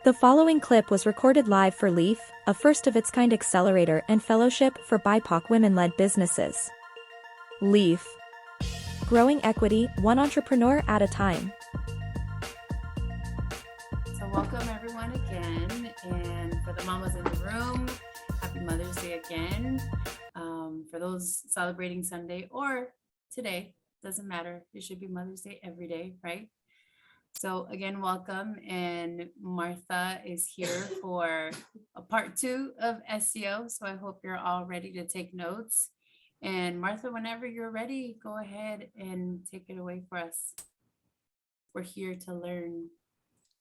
The following clip was recorded live for LEAF, a first-of-its-kind accelerator and fellowship for BIPOC women-led businesses. LEAF. Growing equity, one entrepreneur at a time. So welcome everyone again, and for the mamas in the room, happy Mother's Day again. For those celebrating Sunday or today, doesn't matter. It should be Mother's Day every day, right? So again, welcome, and Martha is here for a part 2 of SEO. So I hope you're all ready to take notes. And Martha, whenever you're ready, go ahead and take it away for us. We're here to learn.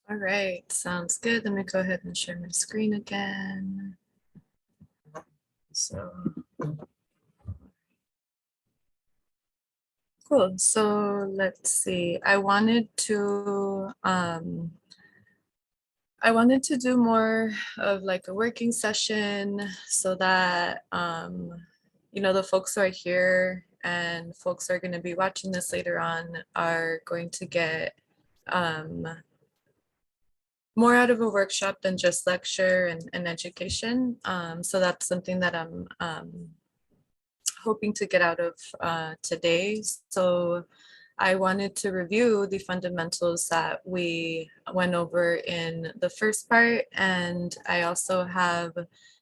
All right, sounds good. Let me go ahead and share my screen again. So cool. So let's see. I wanted to do more of like a working session so that the folks who are here and folks who are going to be watching this later on are going to get more out of a workshop than just lecture and education. So that's something that I'm hoping to get out of today. So I wanted to review the fundamentals that we went over in the first part, and I also have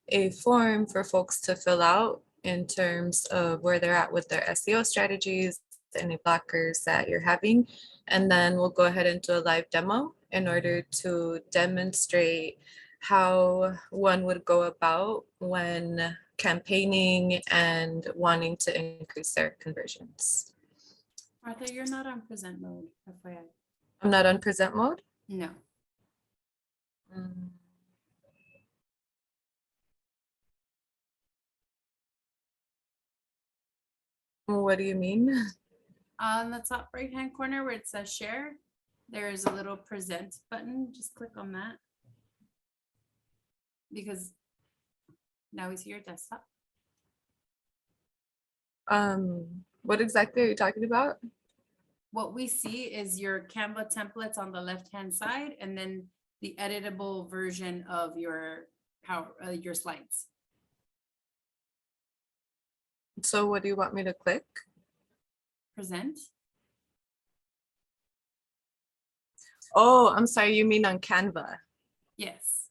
a form for folks to fill out in terms of where they're at with their SEO strategies, any blockers that you're having, and then we'll go ahead and do a live demo in order to demonstrate how one would go about when campaigning and wanting to increase their conversions. Martha, you're not on present mode, FYI. I'm not on present mode? No. What do you mean? On the top right-hand corner where it says share, there is a little present button. Just click on that. Because now we see your desktop. What exactly are you talking about? What we see is your Canva templates on the left-hand side, and then the editable version of your slides. So what do you want me to click? Present. Oh, I'm sorry, you mean on Canva? Yes.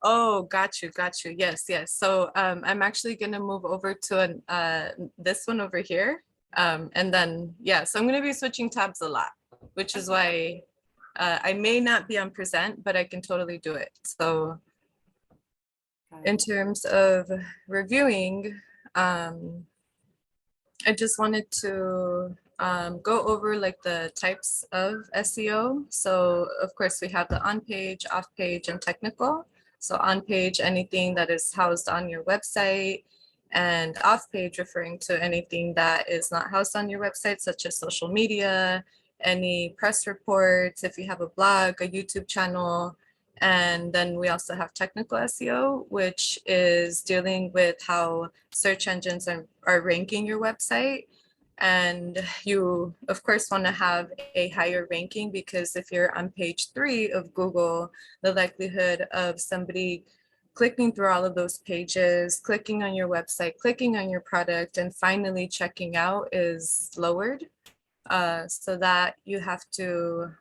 Oh, got you. Yes. So I'm actually gonna move over to this one over here. And then, yeah, so I'm gonna be switching tabs a lot, which is why I may not be on present, but I can totally do it. So in terms of reviewing, I just wanted to go over like the types of SEO. So of course we have the on-page, off-page, and technical. So on-page, anything that is housed on your website, and off-page referring to anything that is not housed on your website, such as social media, any press reports, if you have a blog, a YouTube channel. And then we also have technical SEO, which is dealing with how search engines are ranking your website. And you, of course, want to have a higher ranking, because if you're on page 3 of Google, the likelihood of somebody clicking through all of those pages, clicking on your website, clicking on your product, and finally checking out is lowered. So that you have to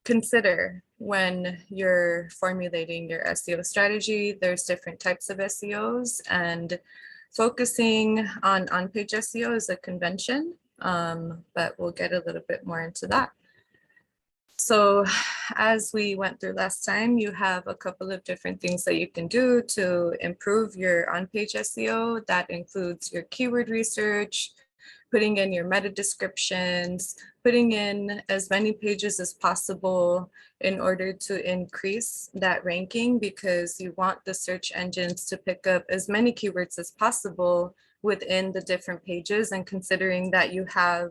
consider when you're formulating your SEO strategy. There's different types of SEOs, and focusing on on-page SEO is a convention, but we'll get a little bit more into that. So as we went through last time, you have a couple of different things that you can do to improve your on-page SEO. That includes your keyword research, putting in your meta descriptions, putting in as many pages as possible in order to increase that ranking, because you want the search engines to pick up as many keywords as possible within the different pages. And considering that you have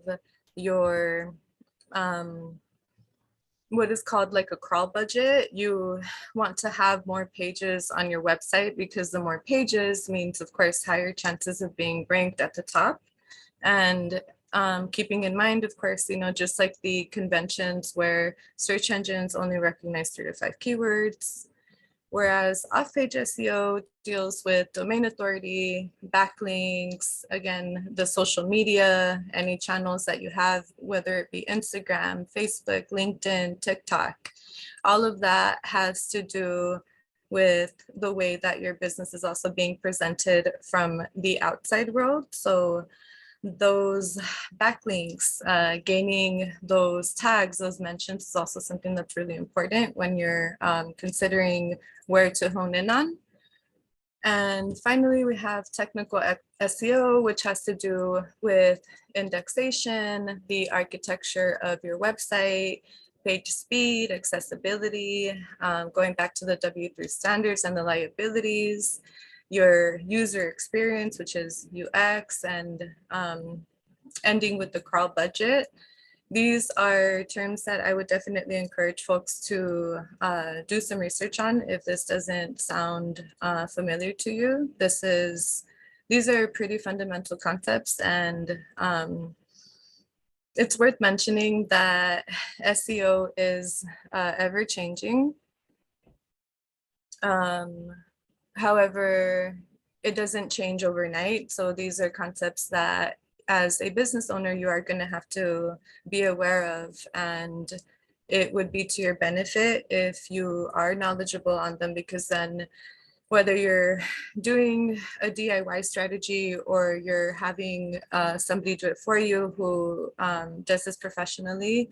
your what is called like a crawl budget, you want to have more pages on your website, because the more pages means, of course, higher chances of being ranked at the top. And keeping in mind, of course, just like the conventions where search engines only recognize 3 to 5 keywords, whereas off-page SEO deals with domain authority, backlinks, again, the social media, any channels that you have, whether it be Instagram, Facebook, LinkedIn, TikTok. All of that has to do with the way that your business is also being presented from the outside world. So those backlinks, gaining those tags, those mentions is also something that's really important when you're considering where to hone in on. And finally, we have technical SEO, which has to do with indexation, the architecture of your website, page speed, accessibility, going back to the W3 standards and the liabilities, your user experience, which is UX, and ending with the crawl budget. These are terms that I would definitely encourage folks to do some research on if this doesn't sound familiar to you. These are pretty fundamental concepts, and it's worth mentioning that SEO is ever changing. However, it doesn't change overnight. So these are concepts that as a business owner, you are going to have to be aware of, and it would be to your benefit if you are knowledgeable on them, because then whether you're doing a DIY strategy or you're having somebody do it for you who does this professionally,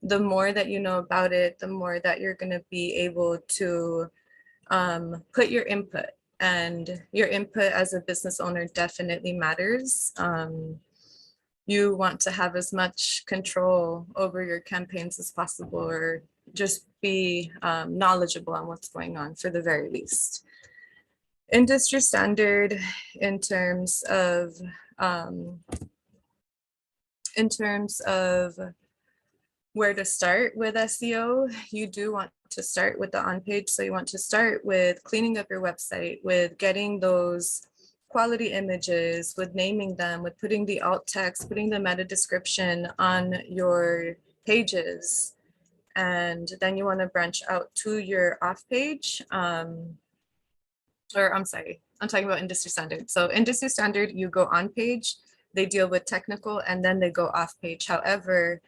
the more that you know about it, the more that you're going to be able to put your input, and your input as a business owner definitely matters. You want to have as much control over your campaigns as possible, or just be knowledgeable on what's going on for the very least. Industry standard in terms of where to start with SEO, you do want to start with the on-page. So you want to start with cleaning up your website, with getting those quality images, with naming them, with putting the alt text, putting the meta description on your pages. And then you want to branch out to your off-page. I'm talking about industry standard. So industry standard, you go on page, they deal with technical, and then they go off page. However,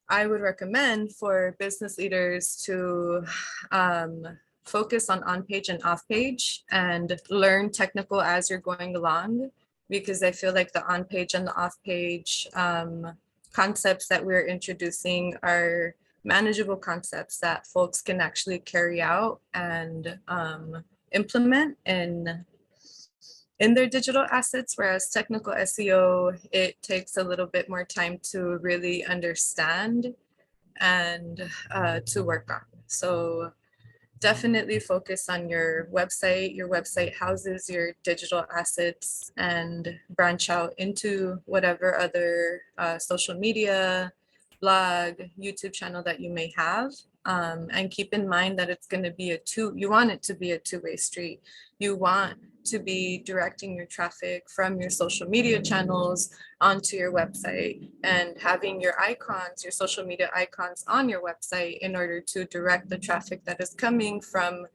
I would recommend for business leaders to focus on page and off page and learn technical as you're going along, because I feel like the on page and the off page concepts that we're introducing are manageable concepts that folks can actually carry out and implement in their digital assets, whereas technical SEO, it takes a little bit more time to really understand and to work on. So definitely focus on your website. Your website houses your digital assets, and branch out into whatever other social media, blog, YouTube channel that you may have. And keep in mind that it's going to be you want it to be a two-way street. You want to be directing your traffic from your social media channels onto your website, and having your icons, your social media icons on your website in order to direct the traffic that is coming from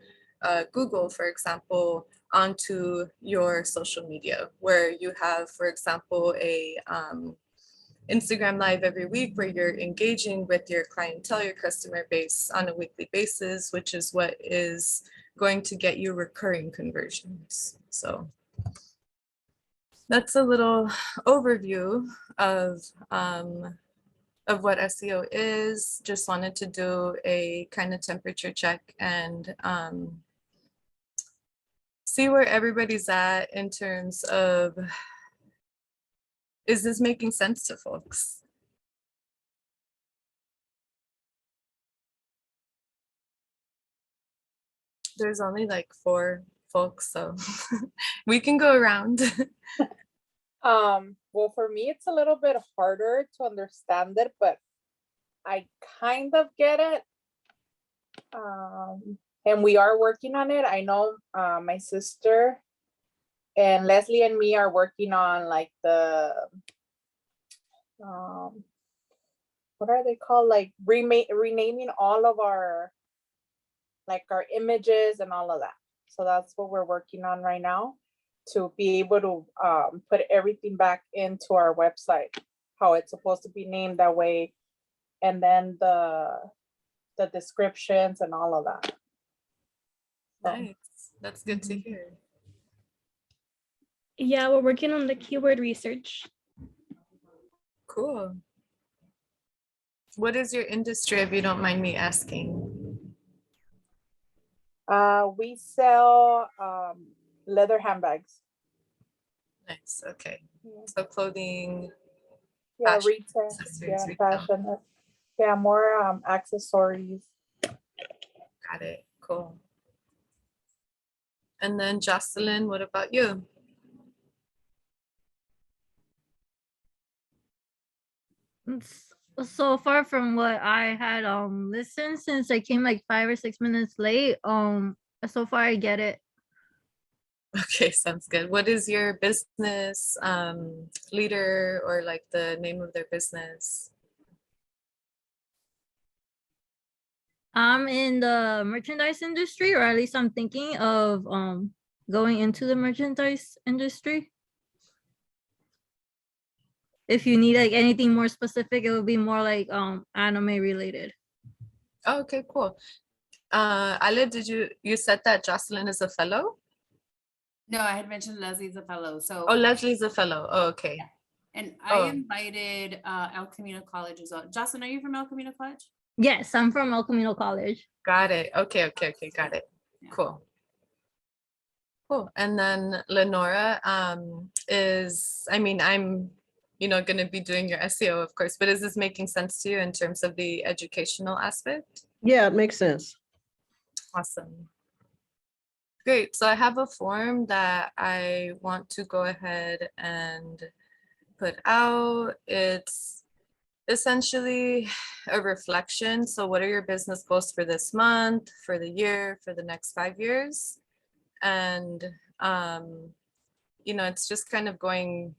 Google, for example, onto your social media, where you have, for example, a Instagram live every week where you're engaging with your clientele, your customer base on a weekly basis, which is what is going to get you recurring conversions. So that's a little overview of what SEO is. Just wanted to do a kind of temperature check and see where everybody's at in terms of, is this making sense to folks? There's only like 4 folks, so we can go around. Well, for me, it's a little bit harder to understand it, but I kind of get it. And we are working on it. I know my sister and Leslie and me are working on like the um, what are they called? Like renaming all of our, like our images and all of that. So that's what we're working on right now, to be able to put everything back into our website, how it's supposed to be named that way. And then the descriptions and all of that. So, Nice. That's good to mhm. hear. Yeah, we're working on the keyword research. Cool. What is your industry, if you don't mind me asking? We sell leather handbags. Nice. Okay. Yeah, So clothing, yeah, fashion, retail. accessories, Yeah, retail. fashion. Yeah, more accessories. Got it. Cool. And then Jocelyn, what about you? So far from what I had listened, since I came like 5 or 6 minutes late, so far I get it. Okay, sounds good. What is your business leader or like the name of their business? I'm in the merchandise industry, or at least I'm thinking of going into the merchandise industry. If you need like anything more specific, it would be more like anime related. Oh, okay, cool. Ale, you said that Jocelyn is a fellow? No, I had mentioned Leslie's a fellow. So Oh, Leslie's a fellow. Oh, okay. yeah. And I Oh. invited El Camino College as well. Jocelyn, are you from El Camino College? Yes, I'm from El Camino College. Got it. Okay, got it. Yeah. Cool. Cool. And then Lenora is, I mean, I'm, going to be doing your SEO, of course, but is this making sense to you in terms of the educational aspect? Yeah, it makes sense. Awesome. Great. So I have a form that I want to go ahead and put out. It's essentially a reflection. So what are your business goals for this month, for the year, for the next 5 years? And it's just kind of going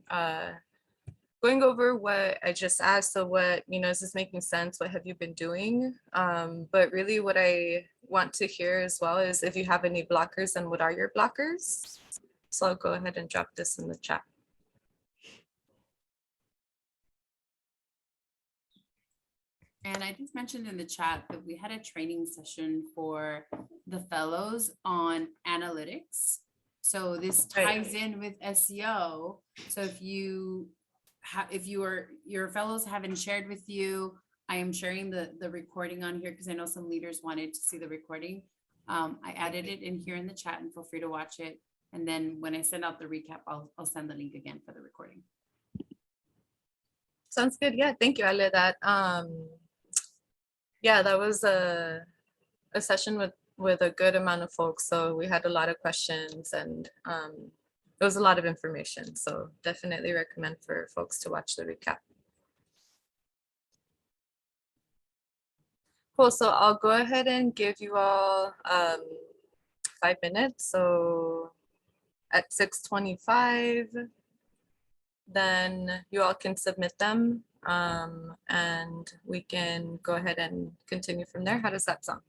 over what I just asked. So what, is this making sense? What have you been doing? But really what I want to hear as well is if you have any blockers and what are your blockers? So I'll go ahead and drop this in the chat. And I just mentioned in the chat that we had a training session for the fellows on analytics. So this ties in with SEO. So if your fellows haven't shared with you, I am sharing the recording on here because I know some leaders wanted to see the recording. I added it in here in the chat, and feel free to watch it. And then when I send out the recap, I'll send the link again for the recording. Sounds good. Yeah, thank you, Ale. That that was a session with a good amount of folks. So we had a lot of questions and it was a lot of information. So definitely recommend for folks to watch the recap. Cool. So I'll go ahead and give you all 5 minutes. So at 6:25, then you all can submit them and we can go ahead and continue from there. How does that sound?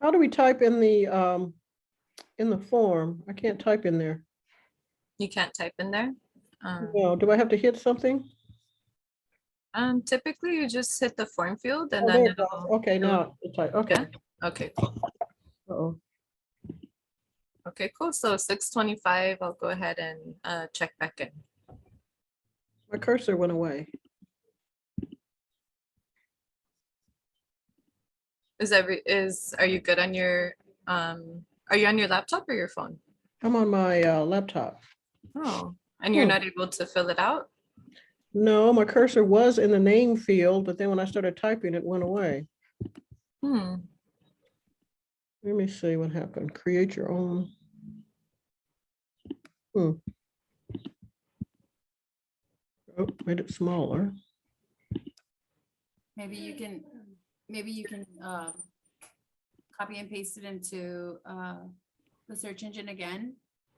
How do we type in the form? I can't type in there. You can't type in there? No, do I have to hit something? Typically you just hit the form field and Oh, then there it goes. Okay, now it's like, okay. Yeah? Okay, cool. Uh-oh. Okay, cool. So 6:25, I'll go ahead and check back in. My cursor went away. Are you good on your are you on your laptop or your phone? I'm on my laptop. Oh, and you're not able to fill it out? No, my cursor was in the name field, but then when I started typing, it went away. Hmm. Let me see what happened. Create your own. Oh, made it smaller. Maybe you can copy and paste it into the search engine again.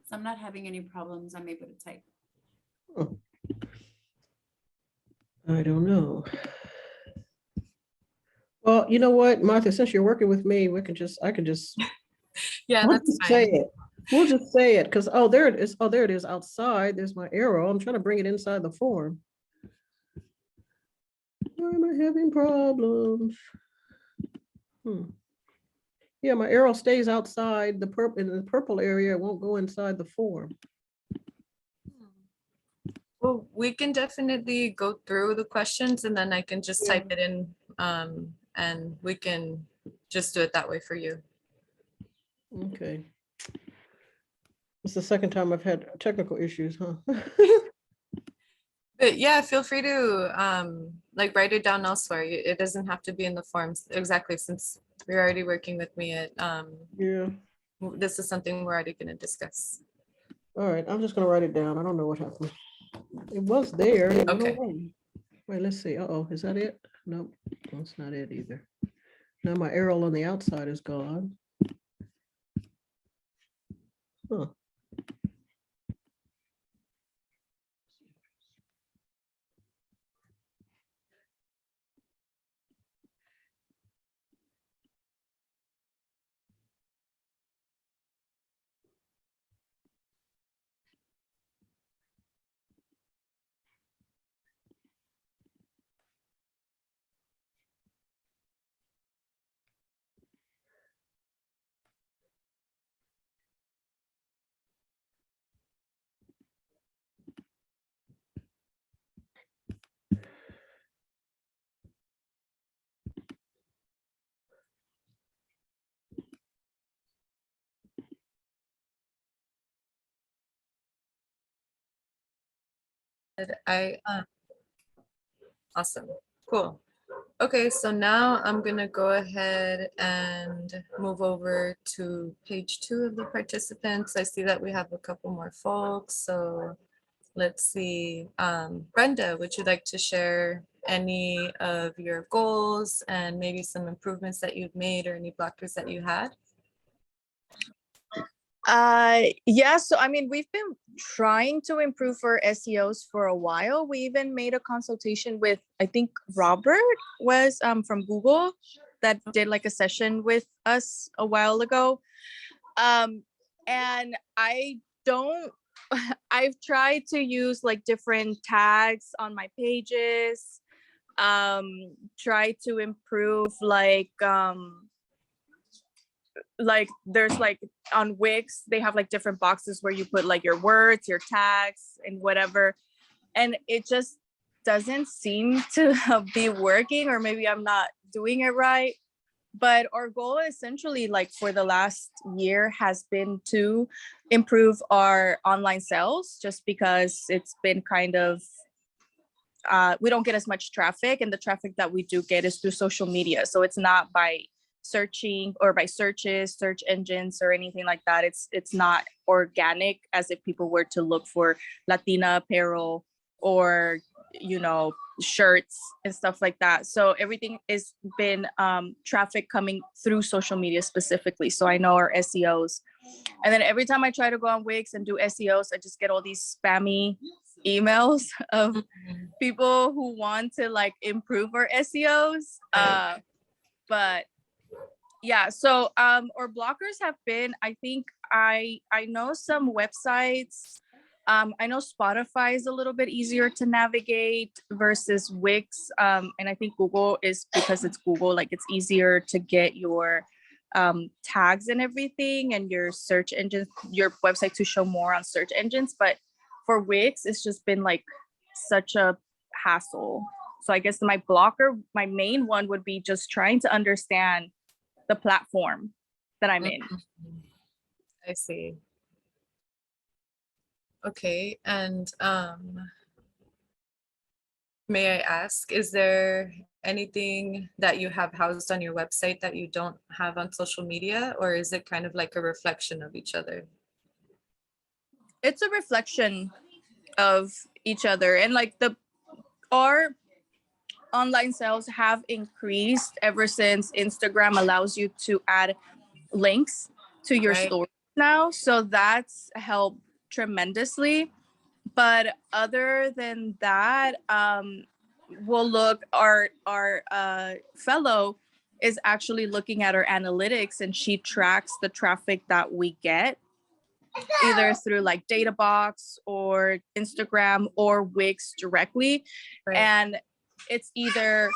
So I'm not having any problems. I'm able to type. Huh. I don't know. Well, you know what, Martha, since you're working with me, I can just, Yeah, we'll that's just say fine. it. We'll just say it, because, oh, there it is. Oh, there it is outside. There's my arrow. I'm trying to bring it inside the form. Why am I having problems? Yeah, my arrow stays outside the purple, in the purple area. It won't go inside the form. Well, we can definitely go through the questions and then I can just type it in and we can just do it that way for you. Okay. It's the second time I've had technical issues, huh? But yeah, feel free to like write it down elsewhere. It doesn't have to be in the forms exactly, since you're already working with me at Yeah. this is something we're already going to discuss. All right, I'm just gonna write it down. I don't know what happened. It was there. It went Okay. away. Wait, let's see. Uh-oh, is that it? Nope, that's not it either. Now my arrow on the outside is gone. Huh. I awesome. Cool. Okay, so now I'm gonna go ahead and move over to page 2 of the participants. I see that we have a couple more folks, so let's see. Brenda, would you like to share any of your goals and maybe some improvements that you've made or any blockers that you had? Yeah, so I mean, we've been trying to improve our SEOs for a while. We even made a consultation with, I think Robert was from Google that did like a session with us a while ago. And I don't, I've tried to use like different tags on my pages, try to improve like there's like on Wix, they have like different boxes where you put like your words, your tags and whatever. And it just doesn't seem to be working, or maybe I'm not doing it right. But our goal essentially like for the last year has been to improve our online sales, just because it's been kind of, we don't get as much traffic, and the traffic that we do get is through social media. So it's not by searching or by searches, search engines or anything like that. It's not organic as if people were to look for Latina apparel or, you know, shirts and stuff like that. So everything has been traffic coming through social media specifically. So I know our SEOs. And then every time I try to go on Wix and do SEOs, I just get all these spammy emails of people who want to like improve our SEOs. But yeah, so our blockers have been, I think I know some websites. I know Spotify is a little bit easier to navigate versus Wix. And I think Google is, because it's Google, like it's easier to get your tags and everything, and your search engine, your website to show more on search engines. But for Wix, it's just been like such a hassle. So I guess my blocker, my main one would be just trying to understand the platform that I'm in. I see. Okay, and may I ask, is there anything that you have housed on your website that you don't have on social media, or is it kind of like a reflection of each other? It's a reflection of each other, and like our online sales have increased ever since Instagram allows you to add links to your Right. story now. So that's helped tremendously. But other than that, we'll look, our fellow is actually looking at our analytics, and she tracks the traffic that we get either through like Databox or Instagram or Wix directly. Right. And it's either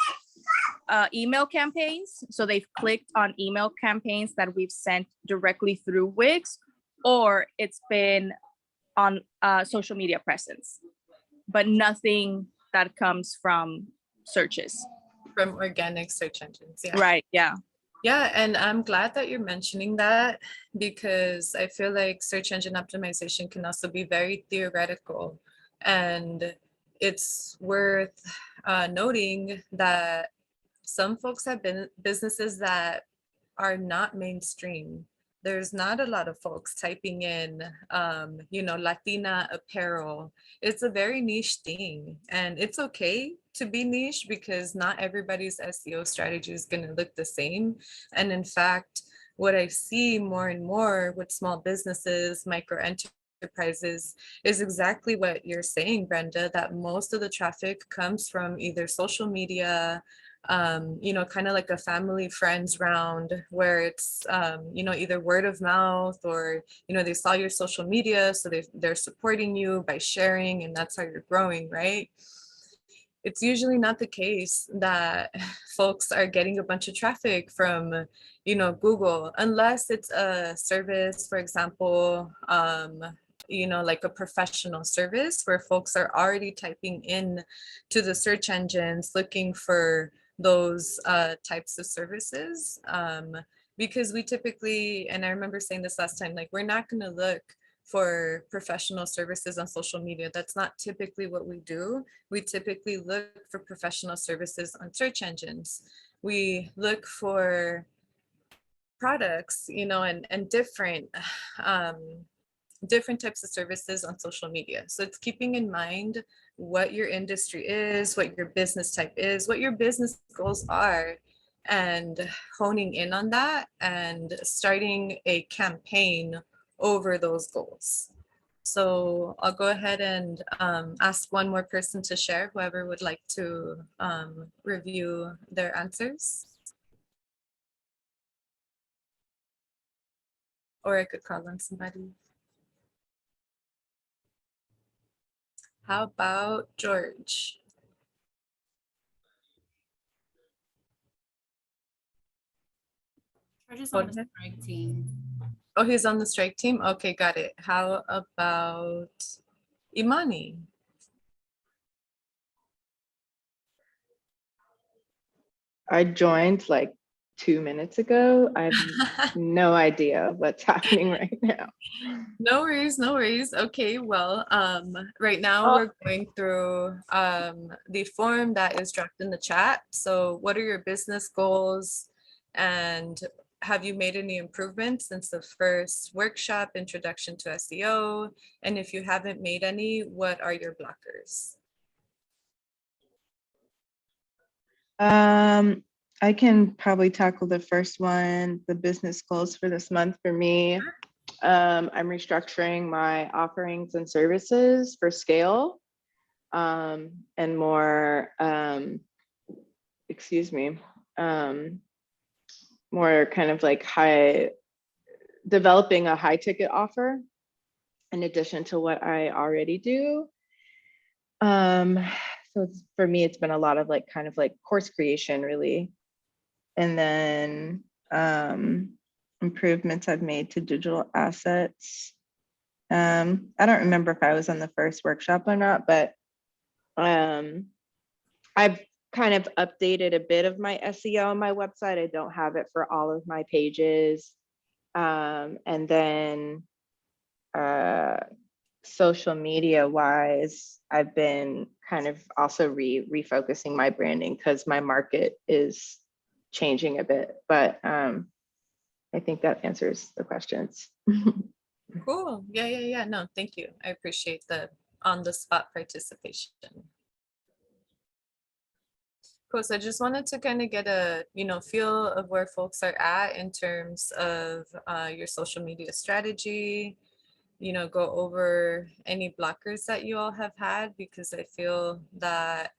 email campaigns, so they've clicked on email campaigns that we've sent directly through Wix, or it's been on social media presence, but nothing that comes from searches. From organic search engines. Yeah. Right. Yeah. Yeah, and I'm glad that you're mentioning that, because I feel like search engine optimization can also be very theoretical. And it's worth noting that some folks have been businesses that are not mainstream. There's not a lot of folks typing in, Latina apparel. It's a very niche thing, and it's okay to be niche because not everybody's SEO strategy is going to look the same. And in fact, what I see more and more with small businesses, micro enterprises, is exactly what you're saying, Brenda, that most of the traffic comes from either social media, kind of like a family friends round where it's, either word of mouth or, they saw your social media, so they're supporting you by sharing, and that's how you're growing, right? It's usually not the case that folks are getting a bunch of traffic from, Google, unless it's a service, for example, like a professional service where folks are already typing in to the search engines looking for those types of services. Because we typically, and I remember saying this last time, like, we're not going to look for professional services on social media. That's not typically what we do. We typically look for professional services on search engines. We look for products, and different types of services on social media. So it's keeping in mind what your industry is, what your business type is, what your business goals are, and honing in on that and starting a campaign over those goals. So I'll go ahead and ask one more person to share, whoever would like to review their answers. Or I could call on somebody. How about George? We're just on the strike team. Oh, he's on the strike team? Okay, got it. How about Imani? I joined like 2 minutes ago. I have no idea what's happening right now. No worries, no worries. Okay, well, right now we're going through the form that is dropped in the chat. So what are your business goals, and have you made any improvements since the first workshop, Introduction to SEO? And if you haven't made any, what are your blockers? I can probably tackle the first one, the business goals for this month for me. I'm restructuring my offerings and services for scale, and more, more kind of like developing a high ticket offer in addition to what I already do. So for me, it's been a lot of like kind of like course creation really. And then improvements I've made to digital assets. I don't remember if I was on the first workshop or not, but I've kind of updated a bit of my SEO on my website. I don't have it for all of my pages. And then social media wise, I've been kind of also refocusing my branding because my market is changing a bit, but I think that answers the questions. Cool. Yeah. No, thank you. I appreciate the on-the-spot participation. Cool. So I just wanted to kind of get a feel of where folks are at in terms of your social media strategy, go over any blockers that you all have had, because I feel that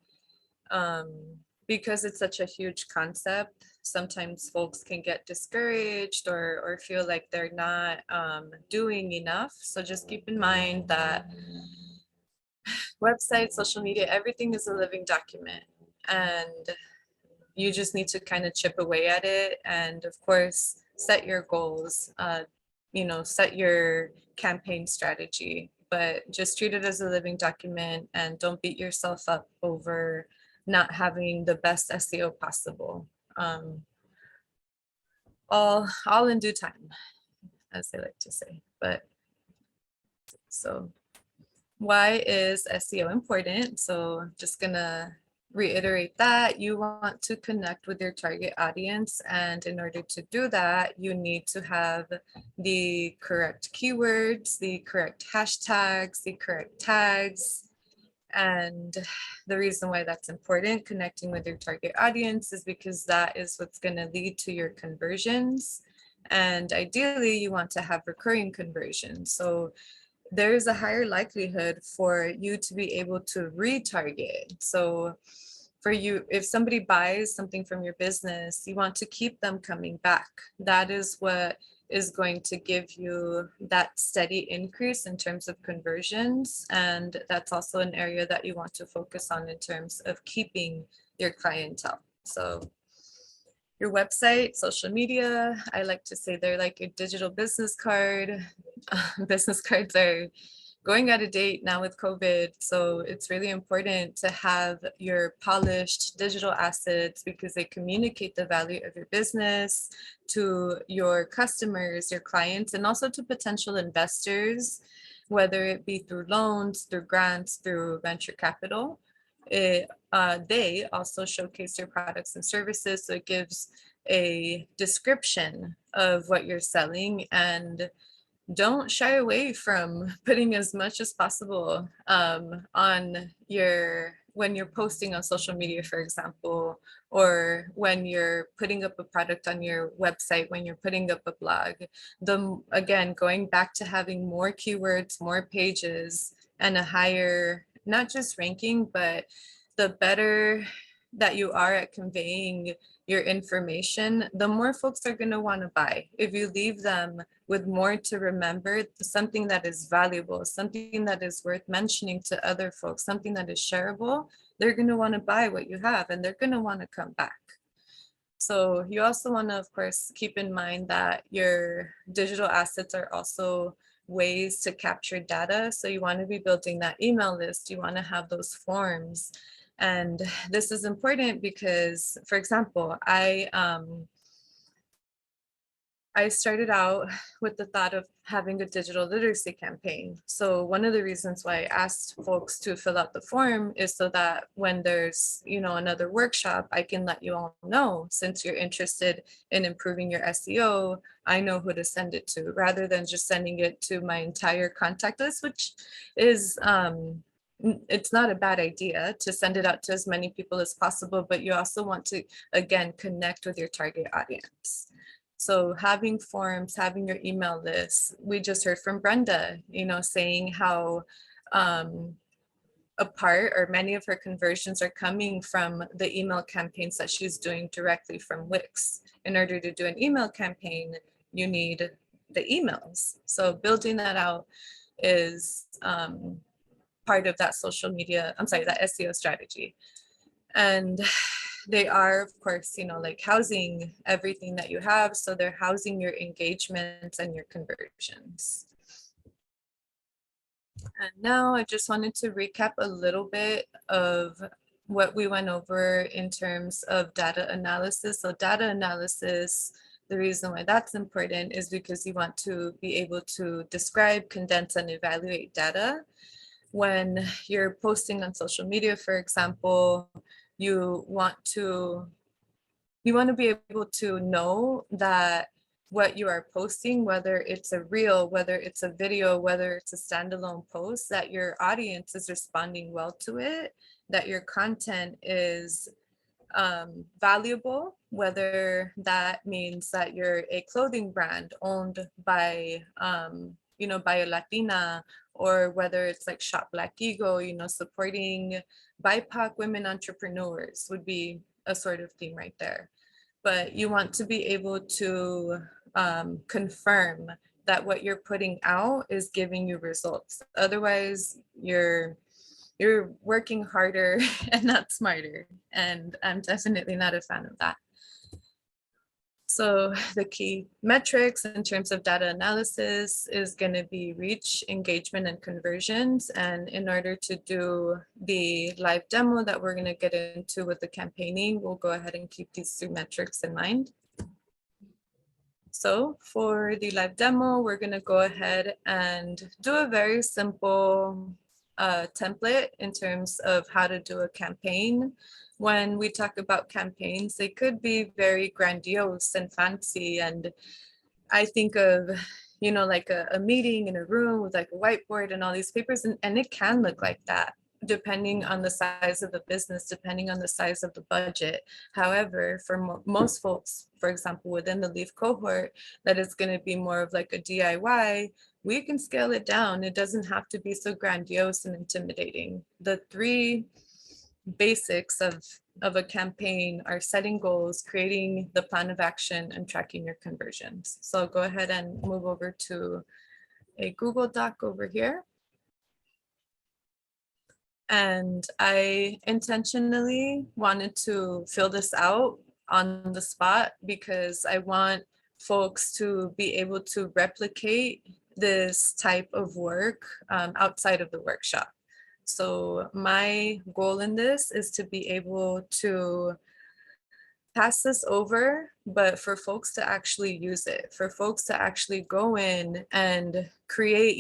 because it's such a huge concept, sometimes folks can get discouraged or feel like they're not doing enough. So just keep in mind that website, social media, everything is a living document. And you just need to kind of chip away at it. And of course, set your goals, set your campaign strategy, but just treat it as a living document and don't beat yourself up over not having the best SEO possible. All in due time, as they like to say. But so why is SEO important? So just gonna reiterate that you want to connect with your target audience, and in order to do that, you need to have the correct keywords, the correct hashtags, the correct tags. And the reason why that's important, connecting with your target audience, is because that is what's going to lead to your conversions. And ideally, you want to have recurring conversions. So there's a higher likelihood for you to be able to retarget. So for you, if somebody buys something from your business, you want to keep them coming back. That is what is going to give you that steady increase in terms of conversions. And that's also an area that you want to focus on in terms of keeping your clientele. So your website, social media, I like to say they're like your digital business card. Business cards are going out of date now with COVID. So it's really important to have your polished digital assets because they communicate the value of your business to your customers, your clients, and also to potential investors, whether it be through loans, through grants, through venture capital. They also showcase your products and services. So it gives a description of what you're selling, and don't shy away from putting as much as possible on when you're posting on social media, for example, or when you're putting up a product on your website, when you're putting up a blog. Again, going back to having more keywords, more pages, and a higher, not just ranking, but the better that you are at conveying your information, the more folks are going to want to buy. If you leave them with more to remember, something that is valuable, something that is worth mentioning to other folks, something that is shareable, they're going to want to buy what you have and they're going to want to come back. So you also want to, of course, keep in mind that your digital assets are also ways to capture data. So you want to be building that email list. You want to have those forms. And this is important because, for example, I started out with the thought of having a digital literacy campaign. So one of the reasons why I asked folks to fill out the form is so that when there's, another workshop, I can let you all know, since you're interested in improving your SEO, I know who to send it to, rather than just sending it to my entire contact list, which is, it's not a bad idea to send it out to as many people as possible, but you also want to, again, connect with your target audience. So having forms, having your email list. We just heard from Brenda, saying how a part or many of her conversions are coming from the email campaigns that she's doing directly from Wix. In order to do an email campaign, you need the emails. So building that out is part of that that SEO strategy. And they are, of course, like housing everything that you have. So they're housing your engagements and your conversions. And now I just wanted to recap a little bit of what we went over in terms of data analysis. So data analysis, the reason why that's important is because you want to be able to describe, condense, and evaluate data. When you're posting on social media, for example, you want to be able to know that what you are posting, whether it's a reel, whether it's a video, whether it's a standalone post, that your audience is responding well to it, that your content is valuable, whether that means that you're a clothing brand owned by Bio Latina, or whether it's like Shop Black Ego, supporting BIPOC women entrepreneurs would be a sort of theme right there. But you want to be able to confirm that what you're putting out is giving you results. Otherwise, you're working harder and not smarter. And I'm definitely not a fan of that. So the key metrics in terms of data analysis is going to be reach, engagement, and conversions. And in order to do the live demo that we're going to get into with the campaigning, we'll go ahead and keep these 3 metrics in mind. So for the live demo, we're going to go ahead and do a very simple template in terms of how to do a campaign. When we talk about campaigns, they could be very grandiose and fancy. And I think of, like a meeting in a room with like a whiteboard and all these papers, and it can look like that, depending on the size of the business, depending on the size of the budget. However, for most folks, for example, within the LEAF cohort, that is going to be more of like a DIY, we can scale it down. It doesn't have to be so grandiose and intimidating. The 3 basics of a campaign are setting goals, creating the plan of action, and tracking your conversions. So I'll go ahead and move over to a Google Doc over here. And I intentionally wanted to fill this out on the spot because I want folks to be able to replicate this type of work outside of the workshop. So my goal in this is to be able to pass this over, but for folks to actually use it, for folks to actually go in and create,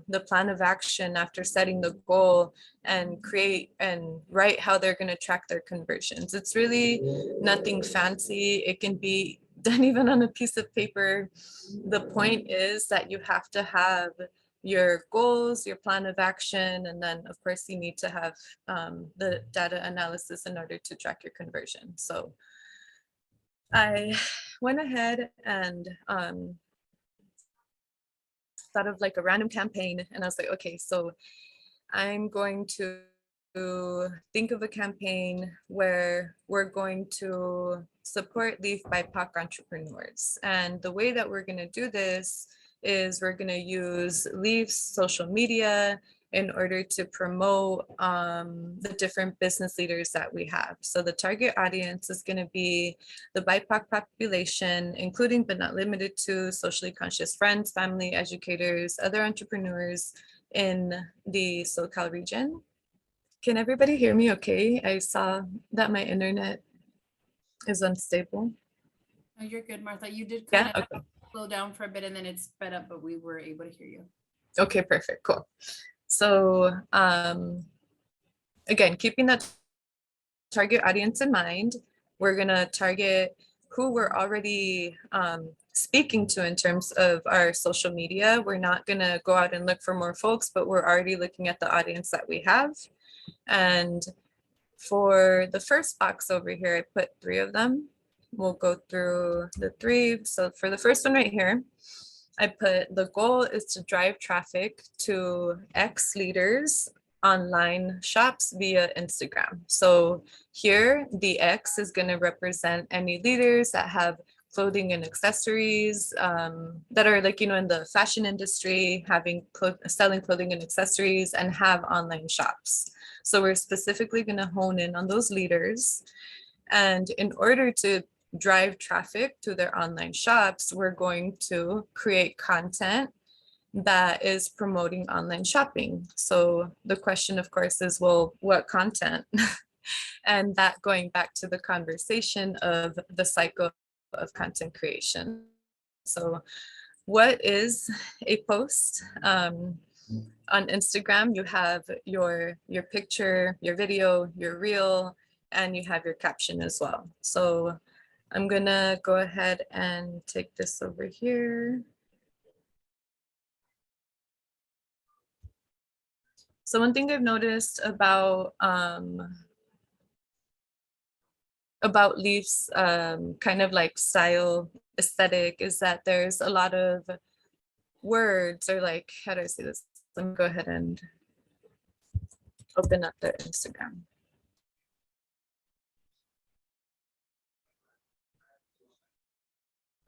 the plan of action after setting the goal, and create and write how they're going to track their conversions. It's really nothing fancy. It can be done even on a piece of paper. The point is that you have to have your goals, your plan of action, and then of course you need to have the data analysis in order to track your conversion. So I went ahead and thought of like a random campaign, and I was like, okay, so I'm going to think of a campaign where we're going to support LEAF BIPOC entrepreneurs. And the way that we're going to do this is we're going to use LEAF's social media in order to promote the different business leaders that we have. So the target audience is going to be the BIPOC population, including but not limited to socially conscious friends, family, educators, other entrepreneurs in the SoCal region. Can everybody hear me okay? I saw that my internet is unstable. No, you're good, Martha. You did Yeah, kind of okay. slow down for a bit and then it sped up, but we were able to hear you. Okay, perfect, cool. So again, keeping that target audience in mind, we're gonna target who we're already speaking to in terms of our social media. We're not gonna go out and look for more folks, but we're already looking at the audience that we have. And for the first box over here, I put 3 of them. We'll go through the 3. So for the first one right here, I put the goal is to drive traffic to X leaders online shops via Instagram. So here the X is going to represent any leaders that have clothing and accessories that are like, in the fashion industry, selling clothing and accessories and have online shops. So we're specifically going to hone in on those leaders. And in order to drive traffic to their online shops, we're going to create content that is promoting online shopping. So the question, of course, is, well, what content? And that going back to the conversation of the cycle of content creation. So what is a post? On Instagram, you have your picture, your video, your reel, and you have your caption as well. So I'm gonna go ahead and take this over here. So one thing I've noticed about Leaf's kind of like style aesthetic is that there's a lot of words, or like, how do I say this? Let me go ahead and open up their Instagram.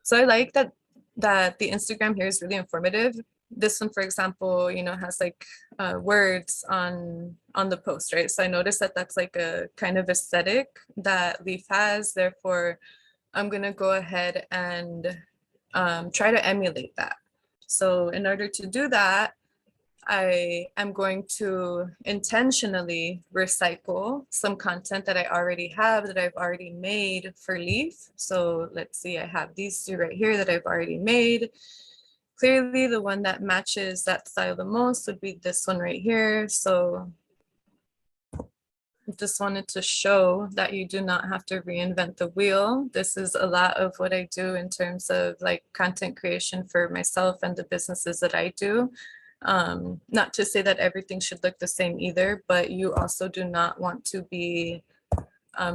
So I like that the Instagram here is really informative. This one, for example, you know, has like words on the post, right? So I noticed that that's like a kind of aesthetic that Leaf has. Therefore, I'm gonna go ahead and try to emulate that. So in order to do that, I am going to intentionally recycle some content that I already have, that I've already made for Leaf. So let's see, I have these two right here that I've already made. Clearly the one that matches that style the most would be this one right here. So I just wanted to show that you do not have to reinvent the wheel. This is a lot of what I do in terms of like content creation for myself and the businesses that I do. Not to say that everything should look the same either, but you also do not want to be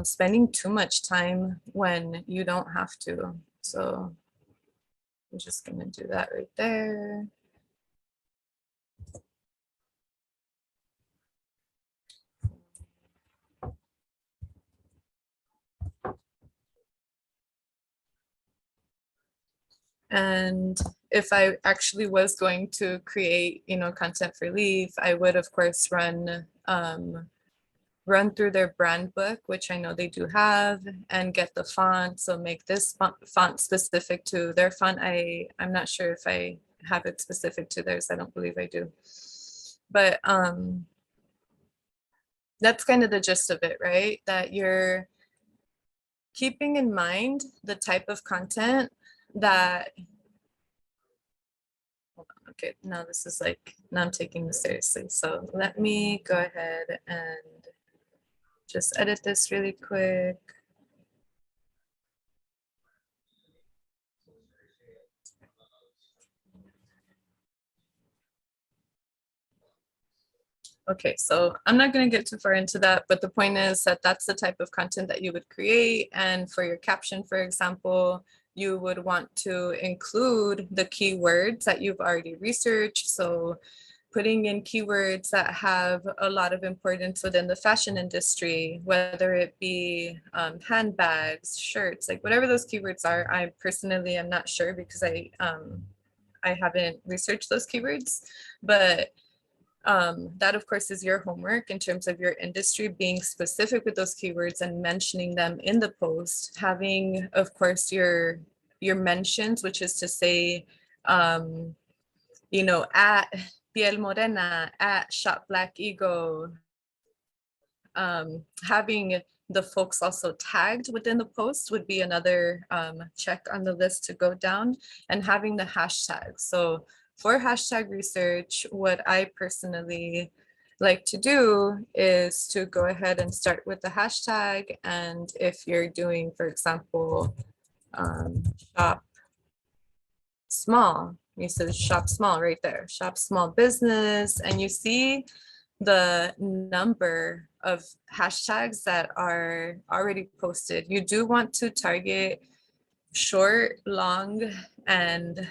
spending too much time when you don't have to. So I'm just gonna do that right there. And if I actually was going to create, you know, content for Leaf, I would of course run through their brand book, which I know they do have, and get the font. So make this font specific to their font. I'm not sure if I have it specific to theirs. I don't believe I do. But that's kind of the gist of it, right? That you're keeping in mind the type of content that, okay, now this is like, now I'm taking this seriously. So let me go ahead and just edit this really quick. Okay, so I'm not going to get too far into that, but the point is that that's the type of content that you would create. And for your caption, for example, you would want to include the keywords that you've already researched. So putting in keywords that have a lot of importance within the fashion industry, whether it be handbags, shirts, like whatever those keywords are. I personally am not sure because I haven't researched those keywords, but that of course is your homework in terms of your industry, being specific with those keywords and mentioning them in the post, having of course your mentions, which is to say, you know, at Piel Morena, at Shop Black Ego, having the folks also tagged within the post would be another check on the list to go down, and having the hashtag. So for hashtag research, what I personally like to do is to go ahead and start with the hashtag. And if you're doing, for example, shop small, you said shop small right there, shop small business, and you see the number of hashtags that are already posted. You do want to target short, long, and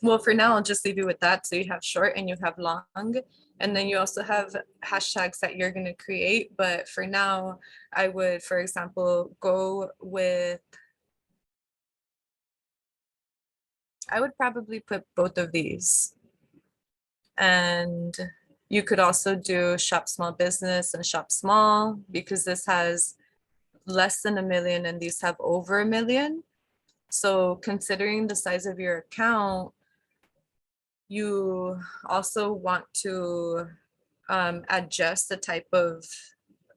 well, for now, I'll just leave you with that. So you have short and you have long, and then you also have hashtags that you're going to create. But for now, I would, for example, go with, I would probably put both of these. And you could also do shop small business and shop small, because this has less than 1 million and these have over 1 million. So considering the size of your account, you also want to adjust the type of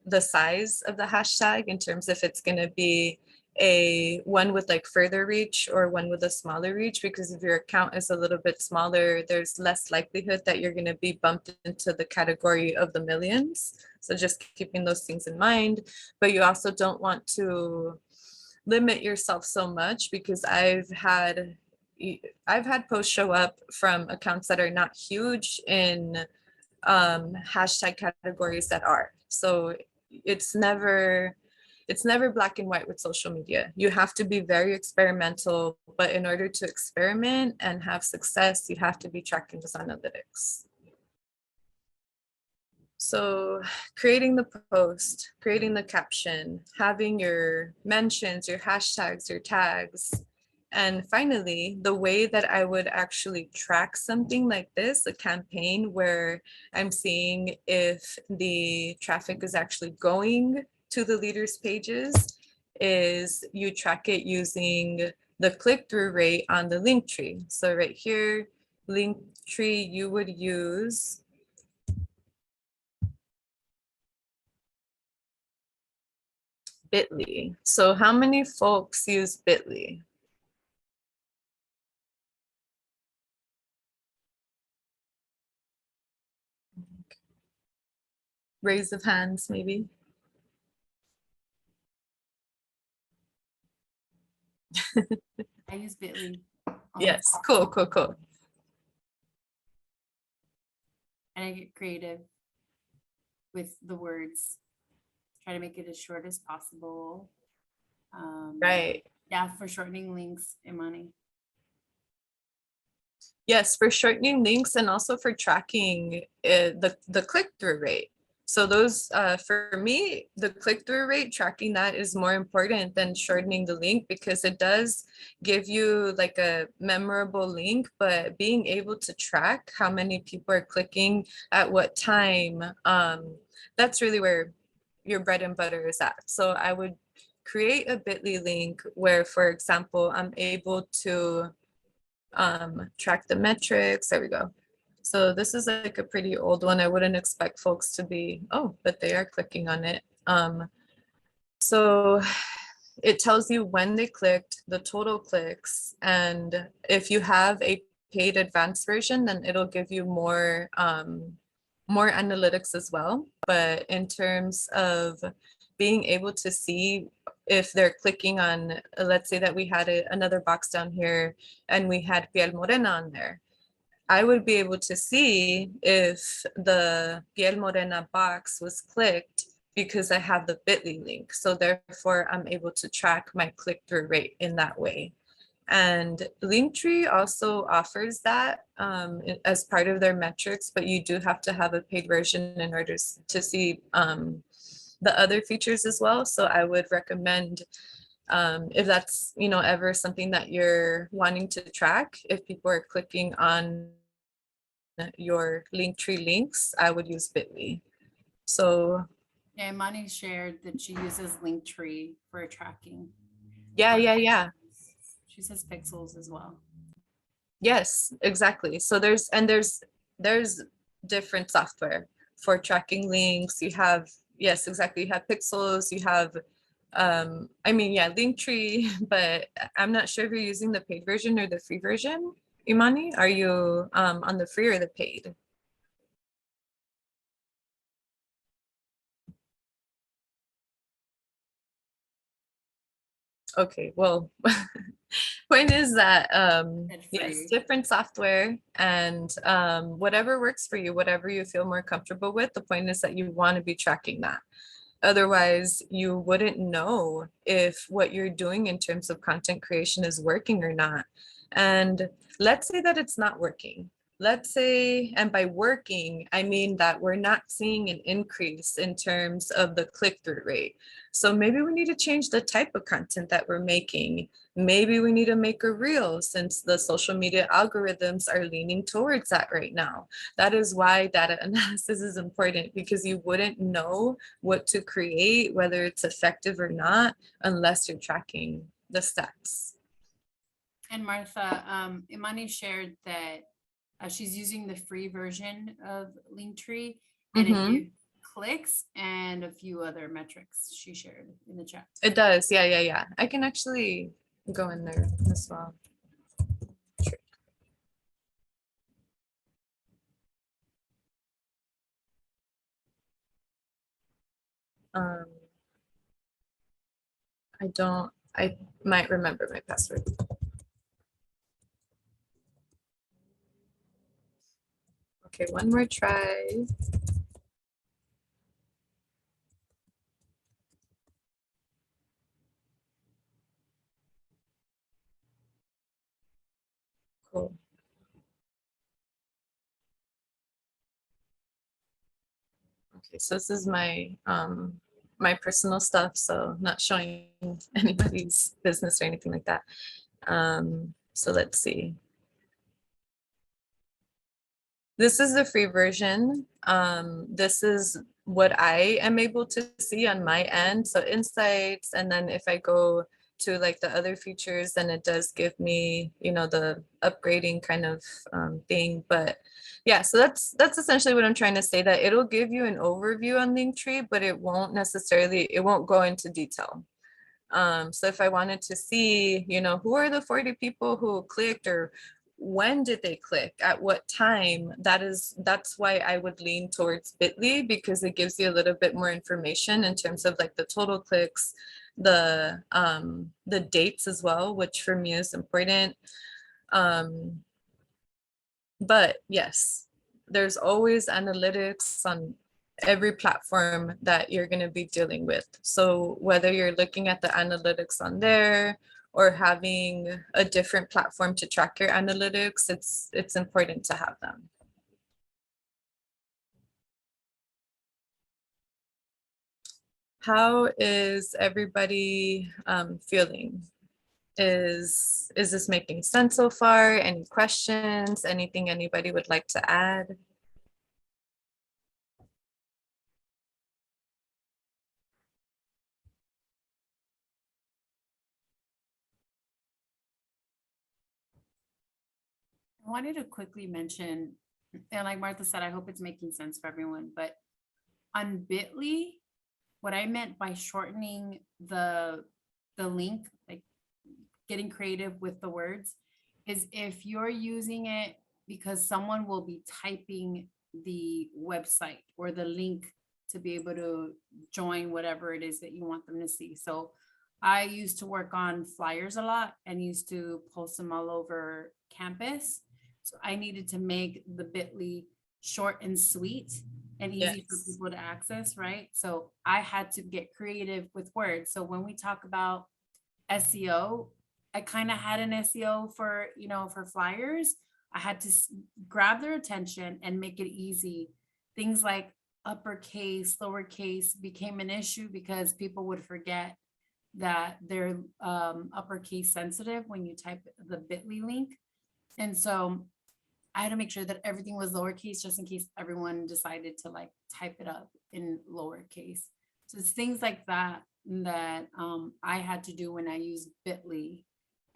the size of the hashtag in terms of if it's going to be a one with like further reach or one with a smaller reach, because if your account is a little bit smaller, there's less likelihood that you're going to be bumped into the category of the millions. So just keeping those things in mind. But you also don't want to limit yourself so much, because I've had posts show up from accounts that are not huge in hashtag categories that are. So it's never it's never black and white with social media. You have to be very experimental, but in order to experiment and have success, you have to be tracking those analytics. So creating the post, creating the caption, having your mentions, your hashtags, your tags. And finally, the way that I would actually track something like this, a campaign where I'm seeing if the traffic is actually going to the leaders' pages, is you track it using the click-through rate on the link tree. So right here, link tree, you would use Bitly. So how many folks use Bitly? Raise of hands, maybe. I use Bitly. Yes, cool, cool, cool. And I get creative with the words. Try to make it as short as possible. Right. Yeah, for shortening links, Imani. Yes, for shortening links and also for tracking the click-through rate. So those, for me, the click-through rate, tracking that is more important than shortening the link because it does give you like a memorable link, but being able to track how many people are clicking at what time, that's really where your bread and butter is at. So I would create a Bitly link where, for example, I'm able to track the metrics. There we go. So this is like a pretty old one. I wouldn't expect folks to be, oh, but they are clicking on it. So it tells you when they clicked, the total clicks, and if you have a paid advanced version, then it'll give you more more analytics as well. But in terms of being able to see if they're clicking on, let's say that we had another box down here and we had piel morena on there, I would be able to see if the piel morena box was clicked because I have the Bitly link. So therefore, I'm able to track my click-through rate in that way. And Linktree also offers that as part of their metrics, but you do have to have a paid version in order to see the other features as well. So I would recommend if that's, you know, ever something that you're wanting to track, if people are clicking on your Linktree links, I would use Bitly. So Yeah, Imani shared that she uses Linktree for tracking. yeah. She says pixels as well. Yes, exactly. So there's different software for tracking links. You have, yes, exactly. You have Pixels, you have I mean, yeah, Linktree, but I'm not sure if you're using the paid version or the free version. Imani, are you on the free or the paid? Okay, well, point is that And yes, free. different software and whatever works for you, whatever you feel more comfortable with, the point is that you want to be tracking that. Otherwise, you wouldn't know if what you're doing in terms of content creation is working or not. And let's say that it's not working. Let's say, and by working, I mean that we're not seeing an increase in terms of the click-through rate. So maybe we need to change the type of content that we're making. Maybe we need to make a reel since the social media algorithms are leaning towards that right now. That is why data analysis is important because you wouldn't know what to create, whether it's effective or not, unless you're tracking the stats. And Martha, Imani shared that she's using the free version of Linktree and it Mhm. gives clicks and a few other metrics she shared in the chat. It does, yeah. I can actually go in there as well. Um, I might remember my password. Okay, one more try. Cool. Okay, so this is my my personal stuff, so not showing anybody's business or anything like that. So let's see. This is the free version. This is what I am able to see on my end. So insights, and then if I go to like the other features, then it does give me, you know, the upgrading kind of thing. But yeah, so that's essentially what I'm trying to say, that it'll give you an overview on Linktree, but it won't necessarily, it won't go into detail. So if I wanted to see, you know, who are the 40 people who clicked, or when did they click, at what time, that's why I would lean towards Bitly, because it gives you a little bit more information in terms of like the total clicks, the dates as well, which for me is important. But yes, there's always analytics on every platform that you're going to be dealing with. So whether you're looking at the analytics on there or having a different platform to track your analytics, it's important to have them. How is everybody feeling? Is this making sense so far? Any questions? Anything anybody would like to add? I wanted to quickly mention, and like Martha said, I hope it's making sense for everyone, but on Bitly, what I meant by shortening the link, like getting creative with the words, is if you're using it because someone will be typing the website or the link to be able to join whatever it is that you want them to see. So I used to work on flyers a lot and used to post them all over campus. So I needed to make the Bitly short and sweet and easy for Yes. people to access, right? So I had to get creative with words. So when we talk about SEO, I kind of had an SEO for, you know, for flyers. I had to grab their attention and make it easy. Things like uppercase, lowercase became an issue because people would forget that they're uppercase sensitive when you type the Bitly link. And so I had to make sure that everything was lowercase just in case everyone decided to like type it up in lowercase. So it's things like that that I had to do when I used Bitly,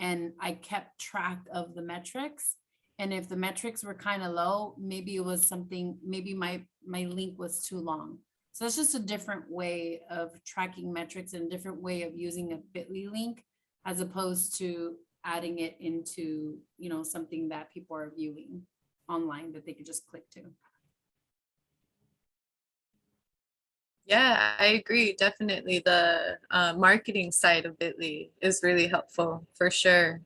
and I kept track of the metrics. And if the metrics were kind of low, maybe it was something, maybe my link was too long. So it's just a different way of tracking metrics and a different way of using a Bitly link as opposed to adding it into, you know, something that people are viewing online that they could just click to. Yeah, I agree. Definitely. The marketing side of Bitly is really helpful for sure.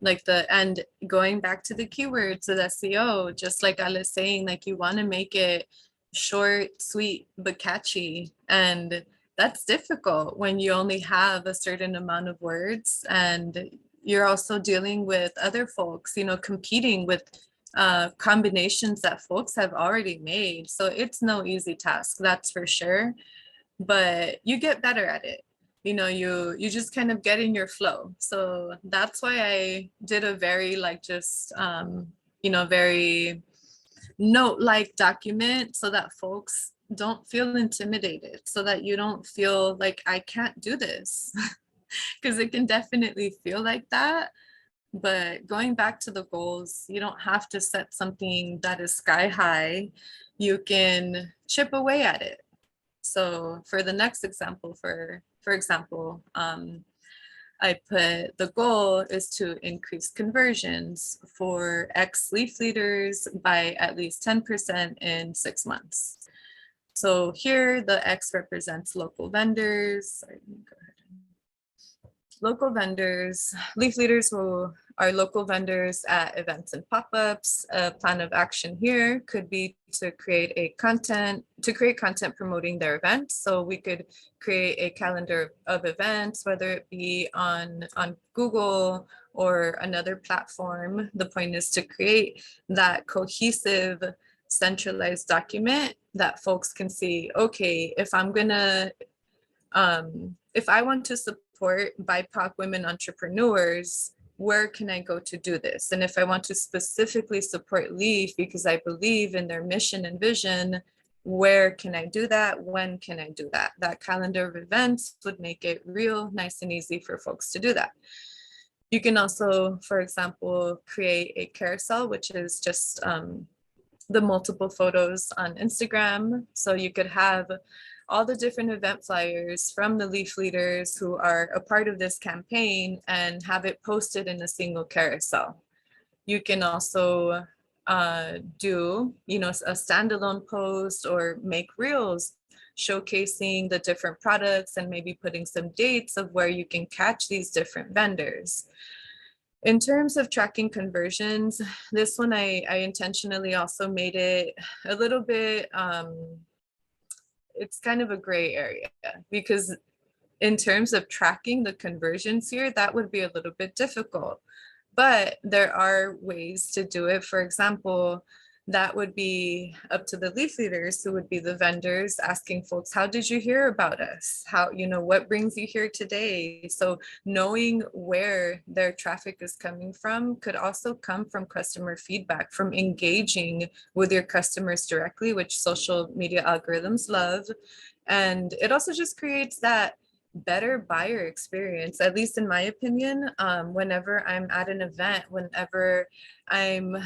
Like and going back to the keywords of SEO, just like I was saying, like you want to make it short, sweet, but catchy. And that's difficult when you only have a certain amount of words, and you're also dealing with other folks, you know, competing with combinations that folks have already made. So it's no easy task, that's for sure. But you get better at it. You know, you just kind of get in your flow. So that's why I did a very like just you know, very note-like document so that folks don't feel intimidated, so that you don't feel like I can't do this. Because it can definitely feel like that. But going back to the goals, you don't have to set something that is sky high. You can chip away at it. So for the next example, for example, I put the goal is to increase conversions for X leaf leaders by at least 10% in 6 months. So here the X represents local vendors. Sorry, go ahead. Local vendors, leaf leaders who are local vendors at events and pop-ups. A plan of action here could be to create content promoting their events. So we could create a calendar of events, whether it be on Google or another platform. The point is to create that cohesive, centralized document that folks can see, okay, if I'm gonna, if I want to support BIPOC women entrepreneurs, where can I go to do this? And if I want to specifically support Leaf because I believe in their mission and vision, where can I do that? When can I do that? That calendar of events would make it real nice and easy for folks to do that. You can also, for example, create a carousel, which is just the multiple photos on Instagram. So you could have all the different event flyers from the Leaf leaders who are a part of this campaign and have it posted in a single carousel. You can also do, a standalone post or make reels showcasing the different products and maybe putting some dates of where you can catch these different vendors. In terms of tracking conversions, this one I intentionally also made it a little bit, it's kind of a gray area, because in terms of tracking the conversions here, that would be a little bit difficult. But there are ways to do it. For example, that would be up to the Leaf leaders, who would be the vendors, asking folks, how did you hear about us? How, what brings you here today? So knowing where their traffic is coming from could also come from customer feedback, from engaging with your customers directly, which social media algorithms love. And it also just creates that better buyer experience, at least in my opinion. Whenever I'm at an event, whenever I'm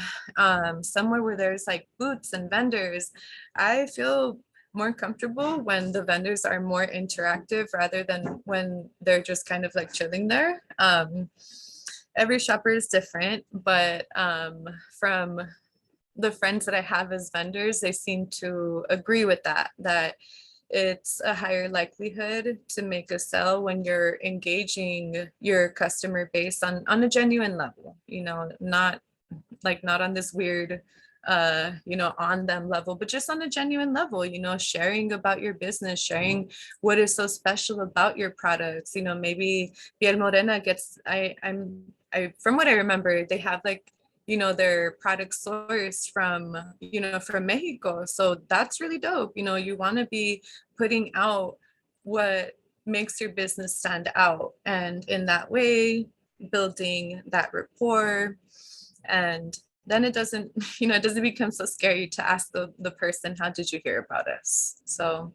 somewhere where there's like booths and vendors, I feel more comfortable when the vendors are more interactive rather than when they're just kind of like chilling there. Every shopper is different, but from the friends that I have as vendors, they seem to agree with that it's a higher likelihood to make a sale when you're engaging your customer base on a genuine level, not on this weird, on them level, but just on a genuine level, sharing about your business, sharing what is so special about your products. Maybe Piel Morena gets, from what I remember, they have their product sourced from Mexico. So that's really dope. You want to be putting out what makes your business stand out. And in that way, building that rapport. And then it doesn't, it doesn't become so scary to ask the person, how did you hear about us? So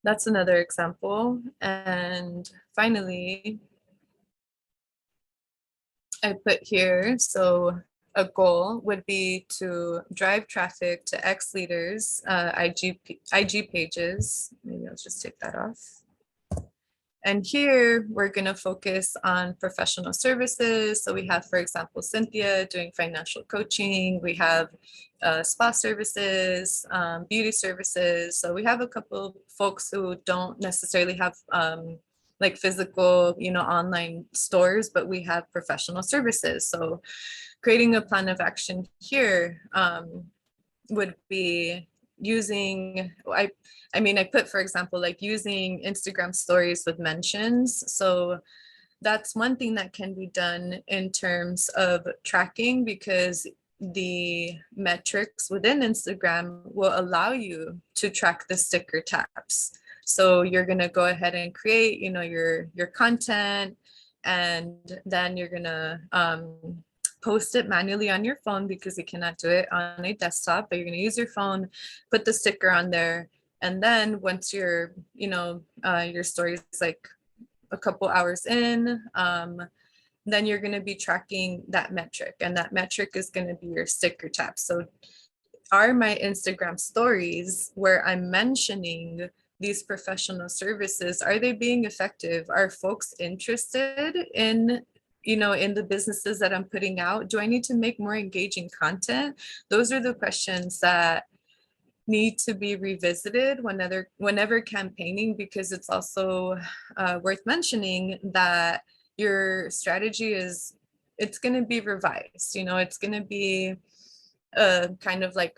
that's another example. And finally, I put here, so a goal would be to drive traffic to X leaders, IG pages. Maybe I'll just take that off. And here we're going to focus on professional services. So we have, for example, Cynthia doing financial coaching. We have spa services, beauty services. So we have a couple folks who don't necessarily have like physical, online stores, but we have professional services. So creating a plan of action here would be using, I put, for example, like using Instagram stories with mentions. So that's one thing that can be done in terms of tracking, because the metrics within Instagram will allow you to track the sticker taps. So you're going to go ahead and create, your content, and then you're going to post it manually on your phone, because you cannot do it on a desktop, but you're going to use your phone, put the sticker on there. And then once your story is like a couple hours in, then you're going to be tracking that metric, and that metric is going to be your sticker tap. So are my Instagram stories where I'm mentioning these professional services, are they being effective? Are folks interested in the businesses that I'm putting out? Do I need to make more engaging content? Those are the questions that need to be revisited whenever campaigning, because it's also worth mentioning that your strategy it's going to be revised. It's going to be kind of like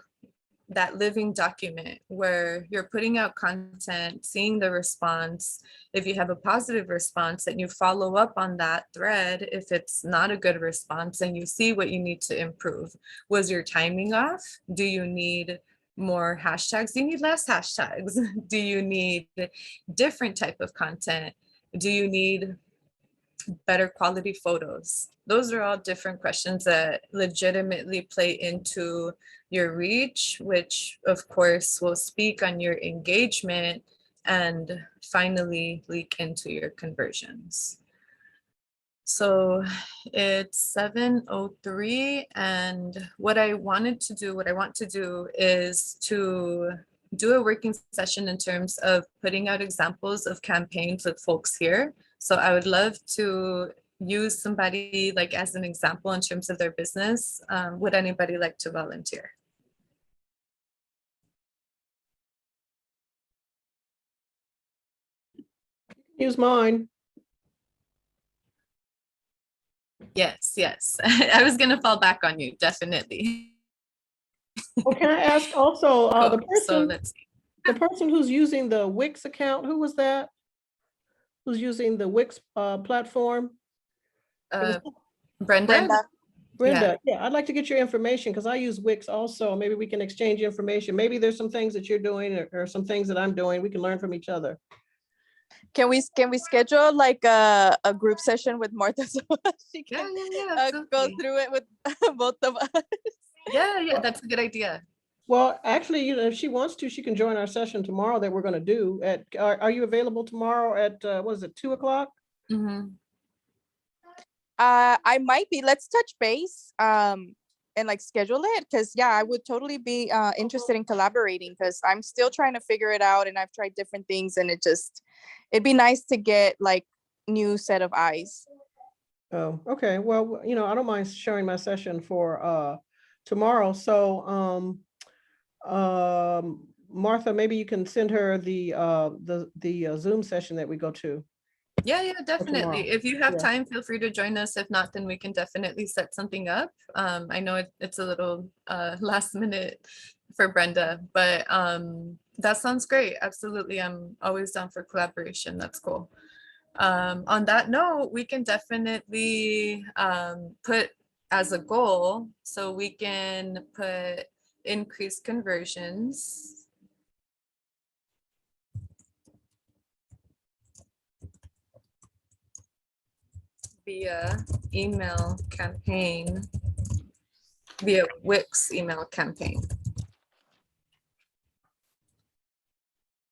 that living document where you're putting out content, seeing the response. If you have a positive response, and you follow up on that thread. If it's not a good response, and you see what you need to improve. Was your timing off? Do you need more hashtags? Do you need less hashtags? Do you need different type of content? Do you need better quality photos? Those are all different questions that legitimately play into your reach, which of course will speak on your engagement and finally leak into your conversions. So it's 7:03, and what I want to do is to do a working session in terms of putting out examples of campaigns with folks here. So I would love to use somebody like as an example in terms of their business. Would anybody like to volunteer? Use mine. Yes, yes. I was gonna fall back on you, definitely. Well, can I ask also, the Cool. So person, let's see. the person who's using the Wix account, who was that? Who's using the Wix platform? It was Brenda? Brenda. Brenda. Yeah, I'd like to get your information because I use Wix also. Maybe we can exchange information. Maybe there's some things that you're doing or some things that I'm doing. We can learn from each other. Can we schedule like a group session with Martha so she Yeah, can yeah, go absolutely. through it with both of us? Yeah, that's a good idea. Well, actually, you know, if she wants to, she can join our session tomorrow that we're going to do at, are you available tomorrow at, what is it, 2:00? Mhm. I might be. Let's touch base and like schedule it, because yeah, I would totally be interested in collaborating, because I'm still trying to figure it out and I've tried different things, and it'd be nice to get like new set of eyes. Oh, okay. Well, you know, I don't mind sharing my session for tomorrow. So, Martha, maybe you can send her the Zoom session that we go to Yeah, for definitely. tomorrow. If you have Yeah. time, feel free to join us. If not, then we can definitely set something up. I know it's a little last minute for Brenda, but that sounds great. Absolutely. I'm always down for collaboration. That's cool. On that note, we can definitely put as a goal, so we can put increased conversions via email campaign, via Wix email campaign.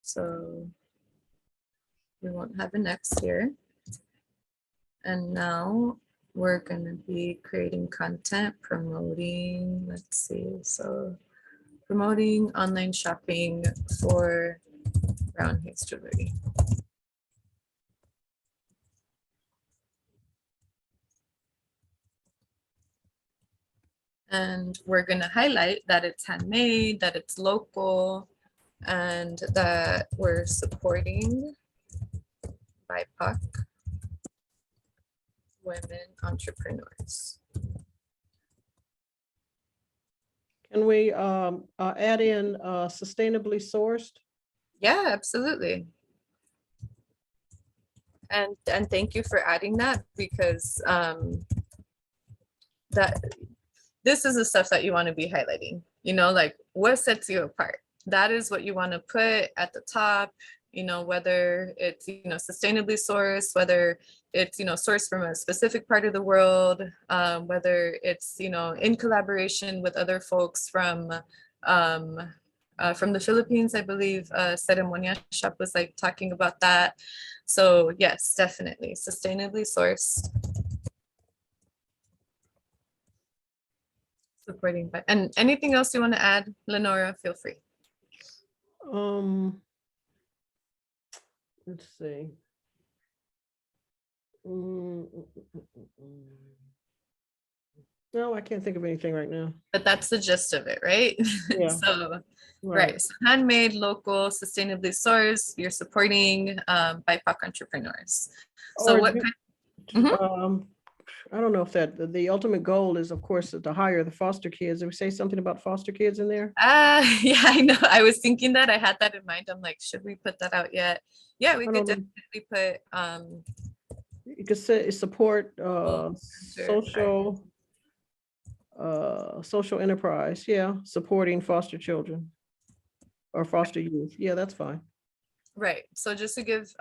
So we won't have an X here. And now we're gonna be creating content, promoting, let's see, so promoting online shopping for Brown Haze Jewelry. And we're gonna highlight that it's handmade, that it's local, and that we're supporting BIPOC women entrepreneurs. Can we add in sustainably sourced? Yeah, absolutely. And thank you for adding that, because that this is the stuff that you want to be highlighting, you know, like what sets you apart. That is what you want to put at the top, you know, whether it's, you know, sustainably sourced, whether it's, you know, sourced from a specific part of the world, whether it's, you know, in collaboration with other folks from the Philippines. I believe Ceremonia Shop was like talking about that. So yes, definitely sustainably sourced. Supporting, but and anything else you want to add, Lenora, feel free. Let's see. No, I can't think of anything right now. But that's the gist of it, right? Yeah. So right, so handmade, local, sustainably sourced, you're supporting BIPOC entrepreneurs. So Or what kind? I don't know if that, the ultimate goal is, of course, to hire the foster kids. Did we say something about foster kids in there? Yeah, I know. I was thinking that. I had that in mind. I'm like, should we put that out yet? Yeah, we I could don't know. definitely put You could say support center, social enterprise. Yeah, supporting foster children or foster youth. Yeah, that's fine. right. So just to give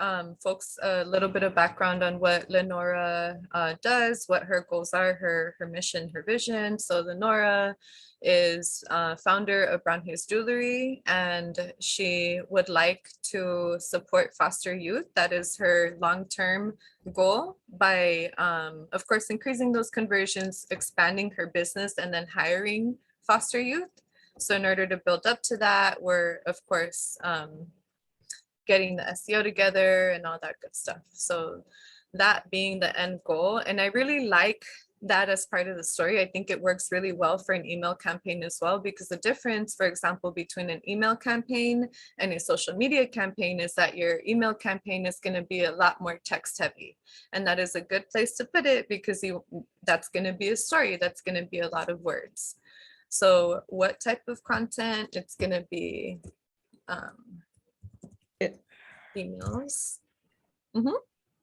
folks a little bit of background on what Lenora does, what her goals are, her mission, her vision. So Lenora is founder of Brown Hayes Jewelry, and she would like to support foster youth. That is her long-term goal by, of course, increasing those conversions, expanding her business, and then hiring foster youth. So in order to build up to that, we're, of course, getting the SEO together and all that good stuff. So that being the end goal. And I really like that as part of the story. I think it works really well for an email campaign as well, because the difference, for example, between an email campaign and a social media campaign is that your email campaign is going to be a lot more text heavy. And that is a good place to put it, because that's going to be a story. That's going to be a lot of words. So what type of content? It's going to be It- emails.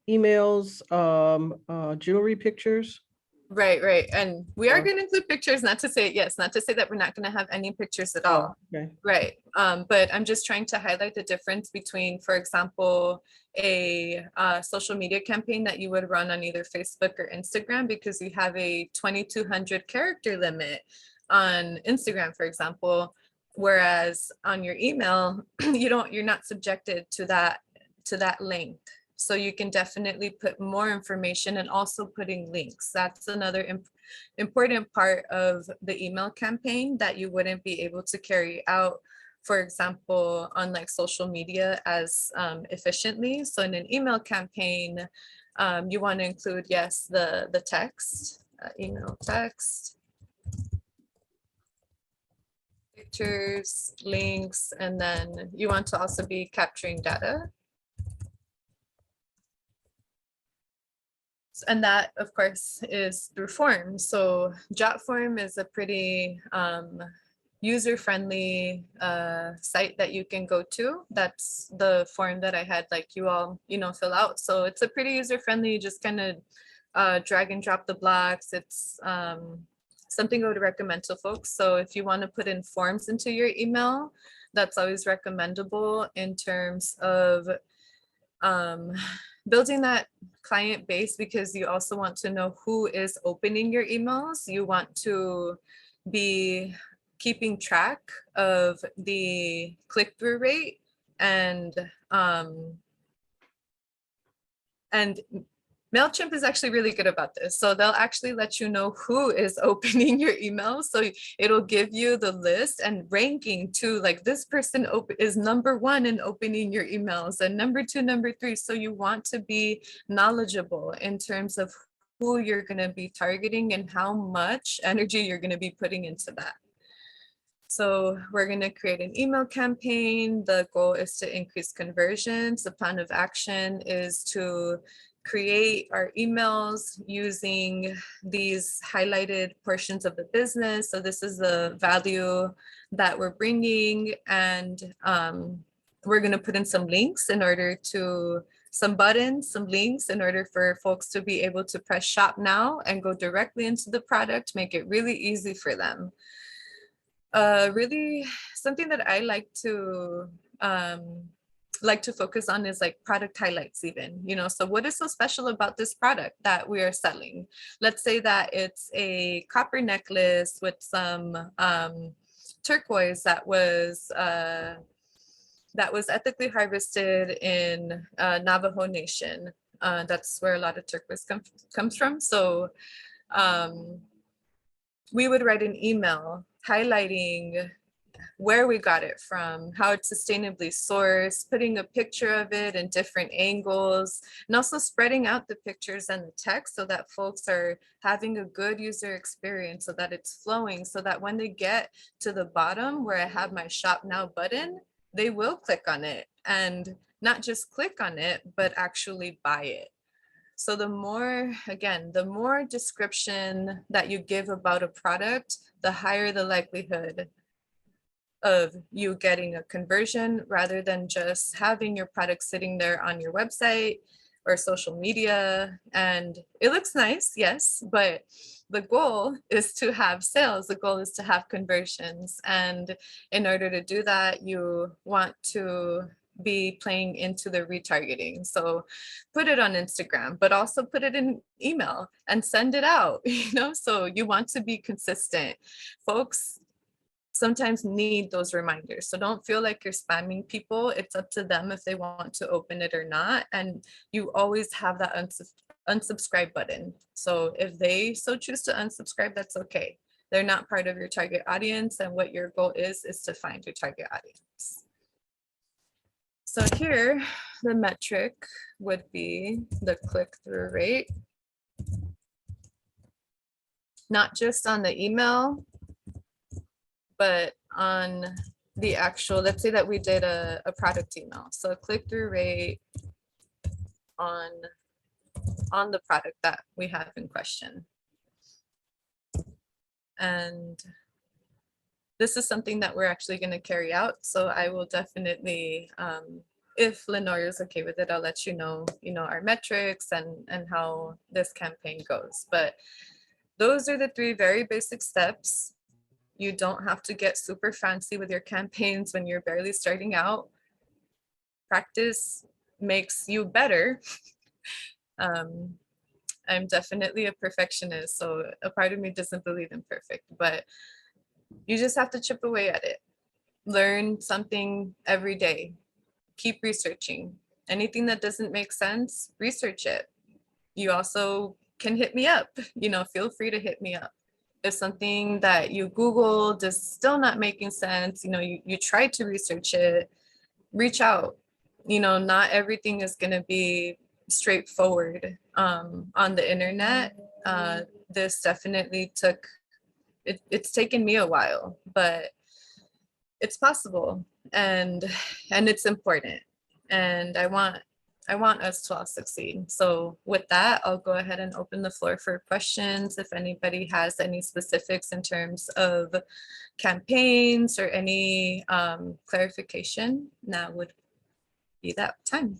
Emails, jewelry pictures. Right. And we are Oh. going to include pictures, not to say, yes, not to say that we're not going to have any pictures at all. Okay. Right. But I'm just trying to highlight the difference between, for example, a social media campaign that you would run on either Facebook or Instagram, because you have a 2,200 character limit on Instagram, for example, whereas on your email, you're not subjected to that length. So you can definitely put more information, and also putting links. That's another important part of the email campaign that you wouldn't be able to carry out, for example, on like social media as efficiently. So in an email campaign, you want to include, yes, the text, email text, pictures, links, and then you want to also be capturing data. And that, of course, is through forms. So Jotform is a pretty user-friendly site that you can go to. That's the form that I had like you all, fill out. So it's a pretty user-friendly, just kind of drag and drop the blocks. It's something I would recommend to folks. So if you want to put in forms into your email, that's always recommendable in terms of building that client base, because you also want to know who is opening your emails. You want to be keeping track of the click-through rate, and MailChimp is actually really good about this. So they'll actually let you know who is opening your email. So it'll give you the list and ranking too, like this person is number 1 in opening your emails, and number 2, number 3. So you want to be knowledgeable in terms of who you're going to be targeting and how much energy you're going to be putting into that. So we're going to create an email campaign. The goal is to increase conversions. The plan of action is to create our emails using these highlighted portions of the business. So this is the value that we're bringing, and we're going to put in some links in order to, some buttons, some links in order for folks to be able to press shop now and go directly into the product, make it really easy for them. Really something that I like to focus on is like product highlights even, so what is so special about this product that we are selling? Let's say that it's a copper necklace with some turquoise that was ethically harvested in Navajo Nation. That's where a lot of turquoise comes from. So we would write an email highlighting where we got it from, how it's sustainably sourced, putting a picture of it in different angles, and also spreading out the pictures and the text so that folks are having a good user experience, so that it's flowing, so that when they get to the bottom where I have my shop now button, they will click on it, and not just click on it, but actually buy it. So the more, again, the more description that you give about a product, the higher the likelihood of you getting a conversion rather than just having your product sitting there on your website or social media. And it looks nice, yes, but the goal is to have sales. The goal is to have conversions. And in order to do that, you want to be playing into the retargeting. So put it on Instagram, but also put it in email and send it out, so you want to be consistent. Folks sometimes need those reminders. So don't feel like you're spamming people. It's up to them if they want to open it or not. And you always have that unsubscribe button. So if they so choose to unsubscribe, that's okay. They're not part of your target audience. And what your goal is to find your target audience. So here, the metric would be the click-through rate. Not just on the email, but on the actual, let's say that we did a product email. So click-through rate on the product that we have in question. And this is something that we're actually going to carry out. So I will definitely, if Lenore is okay with it, I'll let you know, our metrics and how this campaign goes. But those are the 3 very basic steps. You don't have to get super fancy with your campaigns when you're barely starting out. Practice makes you better. I'm definitely a perfectionist, so a part of me doesn't believe in perfect, but you just have to chip away at it. Learn something every day. Keep researching. Anything that doesn't make sense, research it. You also can hit me up, feel free to hit me up. If something that you Googled is still not making sense, you try to research it, reach out. Not everything is going to be straightforward on the internet. This definitely it's taken me a while, but it's possible and it's important. And I want us to all succeed. So with that, I'll go ahead and open the floor for questions. If anybody has any specifics in terms of campaigns or any clarification, now would be that time.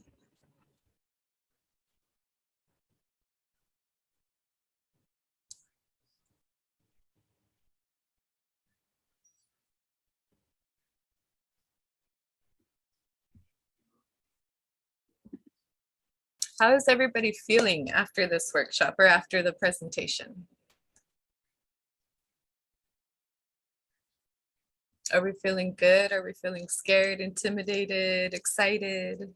How is everybody feeling after this workshop or after the presentation? Are we feeling good? Are we feeling scared, intimidated, excited?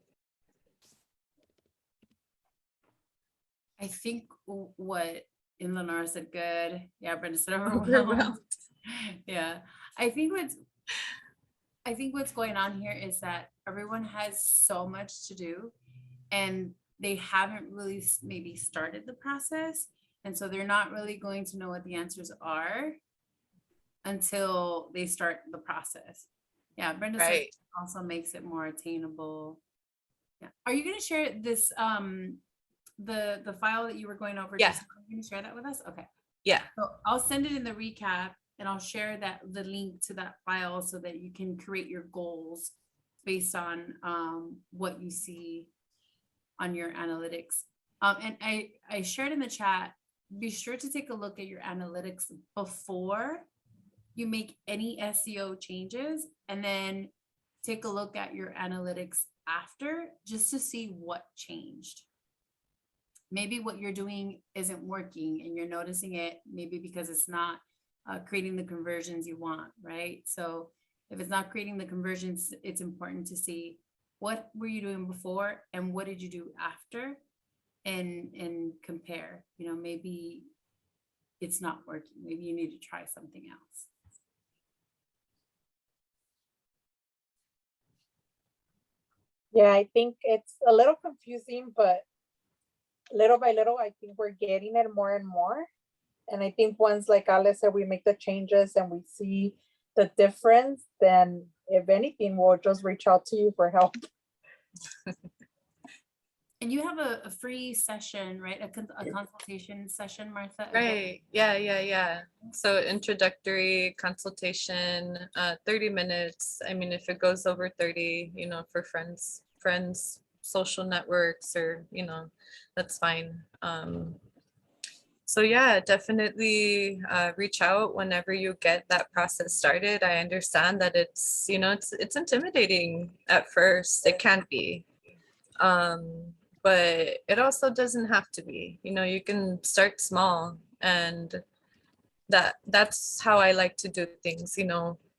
I think what in Lenora said good. Yeah, Brenda said Overwhelmed. overwhelmed. Yeah. I think what's going on here is that everyone has so much to do and they haven't really maybe started the process. And so they're not really going to know what the answers are until they start the process. Yeah, Brenda said Right. also makes it more attainable. Yeah. Are you going to share this the file that you were going over? Yeah. Are you going to share that with us? Okay. Yeah. So I'll send it in the recap and I'll share the link to that file so that you can create your goals based on what you see on your analytics. And I shared in the chat, be sure to take a look at your analytics before you make any SEO changes, and then take a look at your analytics after just to see what changed. Maybe what you're doing isn't working and you're noticing it maybe because it's not creating the conversions you want, right? So if it's not creating the conversions, it's important to see what were you doing before and what did you do after, and compare. Maybe it's not working. Maybe you need to try something else. Yeah, I think it's a little confusing, but little by little, I think we're getting it more and more. And I think once, like Alice said, we make the changes and we see the difference, then if anything, we'll just reach out to you for help. And you have a free session, right? A consultation session, Martha? Right. Yeah. So introductory consultation, 30 minutes. I mean, if it goes over 30, for friends, social networks, or, that's fine. So yeah, definitely reach out whenever you get that process started. I understand that it's intimidating at first. It can be. But it also doesn't have to be. You can start small, and that's how I like to do things,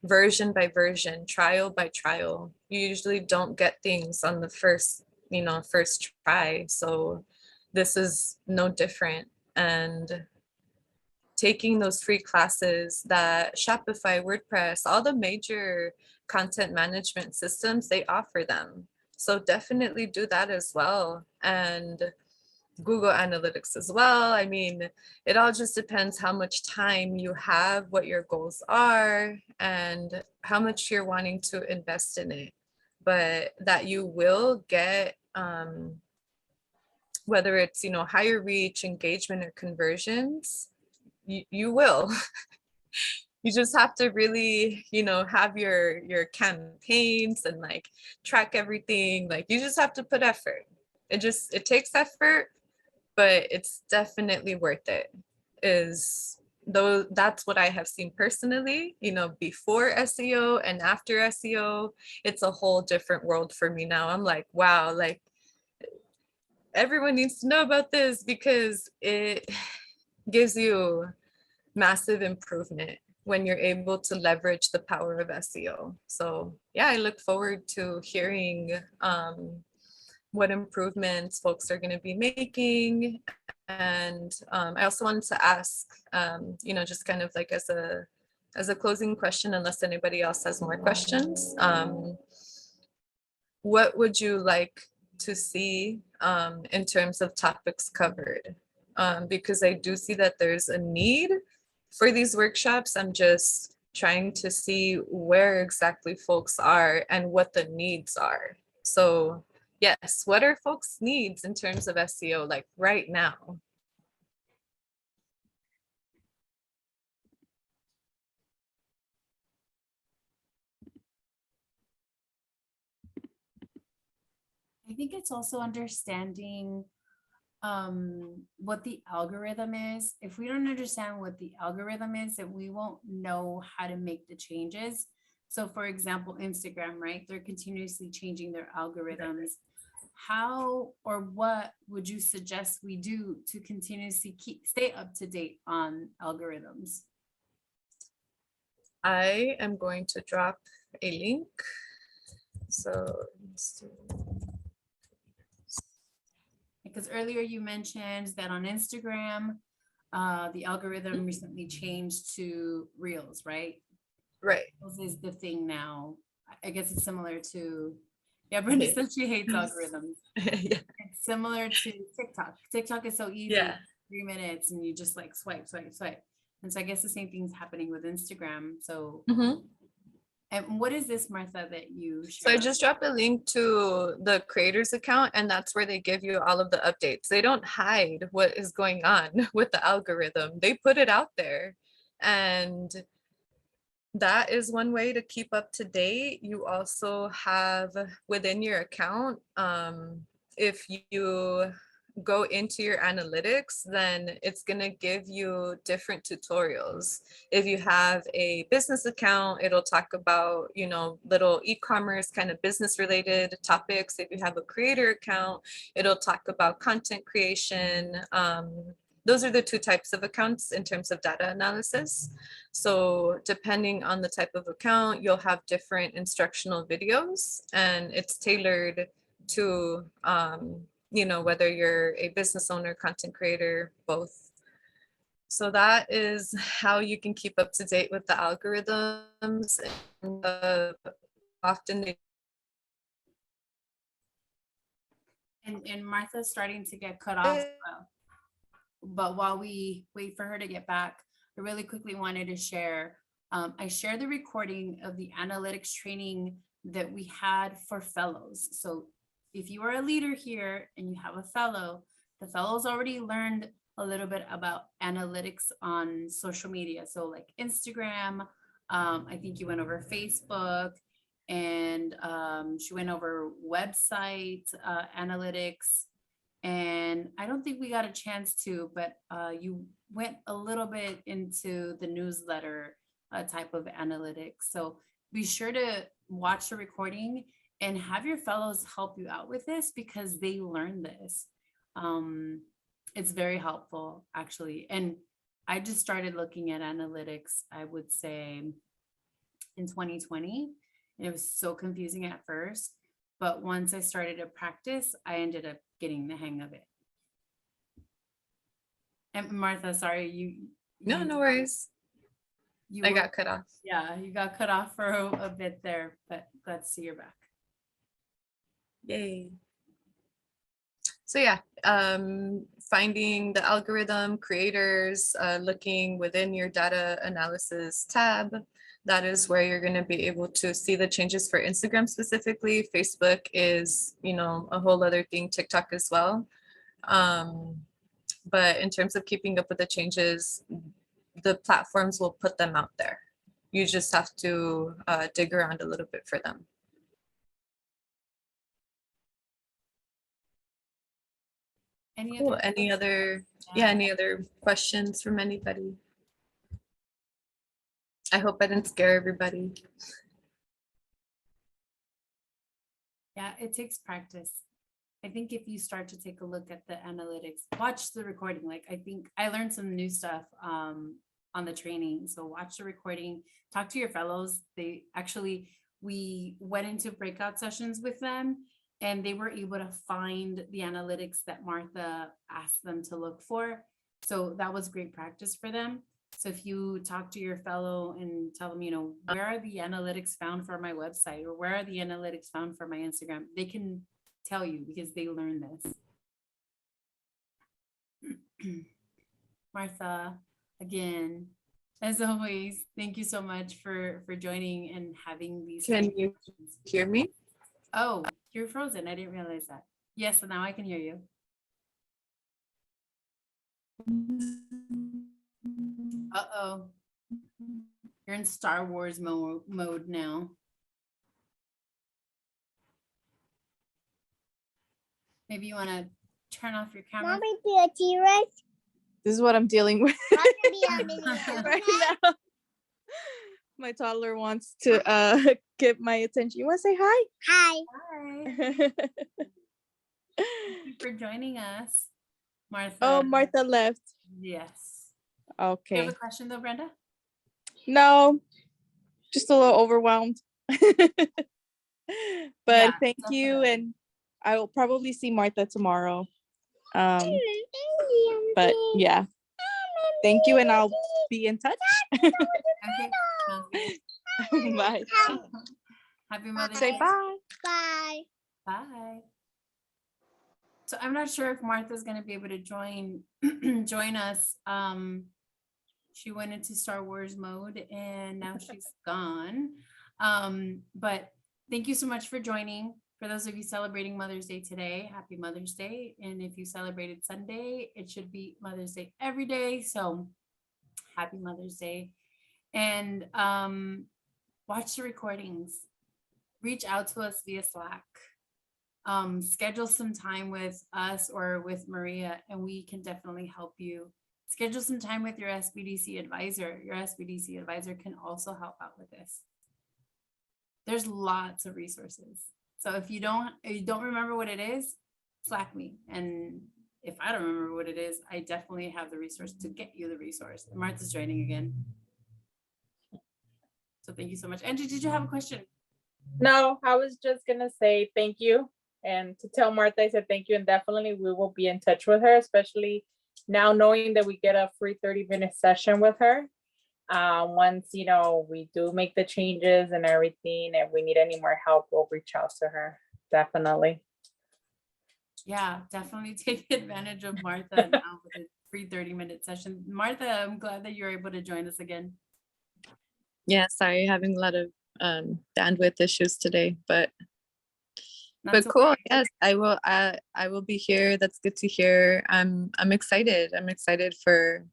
version by version, trial by trial. You usually don't get things on the first try. So this is no different. And taking those free classes that Shopify, WordPress, all the major content management systems, they offer them. So definitely do that as well. And Google Analytics as well. I mean, it all just depends how much time you have, what your goals are, and how much you're wanting to invest in it. But that you will get, whether it's, higher reach, engagement, or conversions, you will. You just have to really, have your campaigns and like track everything. Like you just have to put effort. It takes effort, but it's definitely worth it. Is though That's what I have seen personally, before SEO and after SEO. It's a whole different world for me now. I'm like, wow, like everyone needs to know about this because it gives you massive improvement when you're able to leverage the power of SEO. So yeah, I look forward to hearing what improvements folks are going to be making. And I also wanted to ask, just kind of like as a closing question, unless anybody else has more questions, what would you like to see in terms of topics covered? Because I do see that there's a need for these workshops. I'm just trying to see where exactly folks are and what the needs are. So yes, what are folks' needs in terms of SEO like right now? I think it's also understanding what the algorithm is. If we don't understand what the algorithm is, then we won't know how to make the changes. So for example, Instagram, right? They're continuously changing their algorithms. How or what would you suggest we do to continuously stay up to date on algorithms? I am going to drop a link. So let's see. Because earlier you mentioned that on Instagram, the algorithm recently changed to Reels, right? Right. Reels is the thing now. I guess it's similar to, yeah, Brenda says she hates algorithms. Yeah. It's similar to TikTok. TikTok is so easy, Yeah. 3 minutes, and you just like swipe. And so I guess the same thing's happening with Instagram. So, and what is this, Martha, that you So I just dropped a link to the creators account, and that's where they give you all of the updates. They don't hide what is going on with the algorithm. They put it out there. And that is one way to keep up to date. You also have within your account, if you go into your analytics, then it's going to give you different tutorials. If you have a business account, it'll talk about, little e-commerce kind of business related topics. If you have a creator account, it'll talk about content creation. Those are the two types of accounts in terms of data analysis. So depending on the type of account, you'll have different instructional videos, and it's tailored to, whether you're a business owner, content creator, both. So that is how you can keep up to date with the algorithms. And often they and Martha's starting to get cut off. But while we wait for her to get back, I really quickly wanted to share. I shared the recording of the analytics training that we had for fellows. So if you are a leader here and you have a fellow, the fellow's already learned a little bit about analytics on social media. So like Instagram, I think you went over Facebook, and she went over website analytics. And I don't think we got a chance to, but you went a little bit into the newsletter type of analytics. So be sure to watch the recording and have your fellows help you out with this, because they learn this. It's very helpful, actually. And I just started looking at analytics, I would say, in 2020. It was so confusing at first, but once I started to practice, I ended up getting the hang of it. And Martha, sorry, No, no worries. I were- got cut off. Yeah, you got cut off for a bit there, but glad to see you're back. Yay. So yeah, finding the algorithm creators, looking within your data analysis tab. That is where you're going to be able to see the changes for Instagram specifically. Facebook is, you know, a whole other thing, TikTok as well. But in terms of keeping up with the changes, the platforms will put them out there. You just have to dig around a little bit for them. Cool. Any other questions from anybody? I hope I didn't scare everybody. Yeah, it takes practice. I think if you start to take a look at the analytics, watch the recording. Like, I think I learned some new stuff on the training. So watch the recording, talk to your fellows. We went into breakout sessions with them, and they were able to find the analytics that Martha asked them to look for. So that was great practice for them. So if you talk to your fellow and tell them, you know, where are the analytics found for my website, or where are the analytics found for my Instagram, they can tell you because they learned this. Martha, again, as always, thank you so much for joining and having these. Can you hear me? Oh, you're frozen. I didn't realize that. Yes, so now I can hear you. Uh-oh. You're in Star Wars mode now. Maybe you want to turn off your camera. This is what I'm dealing with Right right now. My toddler wants to get my attention. You want to say hi? Hi. Hi. Thank you for joining us, Martha. Oh, Martha left. Yes. Do you Okay. have a question though, Brenda? No, just a little overwhelmed. But Yeah, thank you, definitely. and I will probably see Martha tomorrow. But yeah, thank you, and I'll be in touch. Okay. Sounds good. Bye. Happy Mother's Say Day. bye. Bye. Bye. So I'm not sure if Martha's going to be able to join us. She went into Star Wars mode and now she's gone. But thank you so much for joining. For those of you celebrating Mother's Day today, happy Mother's Day. And if you celebrated Sunday, it should be Mother's Day every day. So happy Mother's Day. And watch the recordings. Reach out to us via Slack. Schedule some time with us or with Maria, and we can definitely help you. Schedule some time with your SBDC advisor. Your SBDC advisor can also help out with this. There's lots of resources. So if you don't remember what it is, Slack me. And if I don't remember what it is, I definitely have the resource to get you the resource. And Martha's joining again. So thank you so much. Angie, did you have a question? No, I was just gonna say thank you, and to tell Martha I said thank you, and definitely we will be in touch with her, especially now knowing that we get a free 30-minute session with her. Once, you know, we do make the changes and everything, and we need any more help, we'll reach out to her. Definitely. Yeah, definitely take advantage of Martha now with a free 30-minute session. Martha, I'm glad that you're able to join us again. Yeah, sorry, having a lot of bandwidth issues today, but Not But to cool. worry. Yes, I will be here. That's good to hear. I'm excited. I'm excited for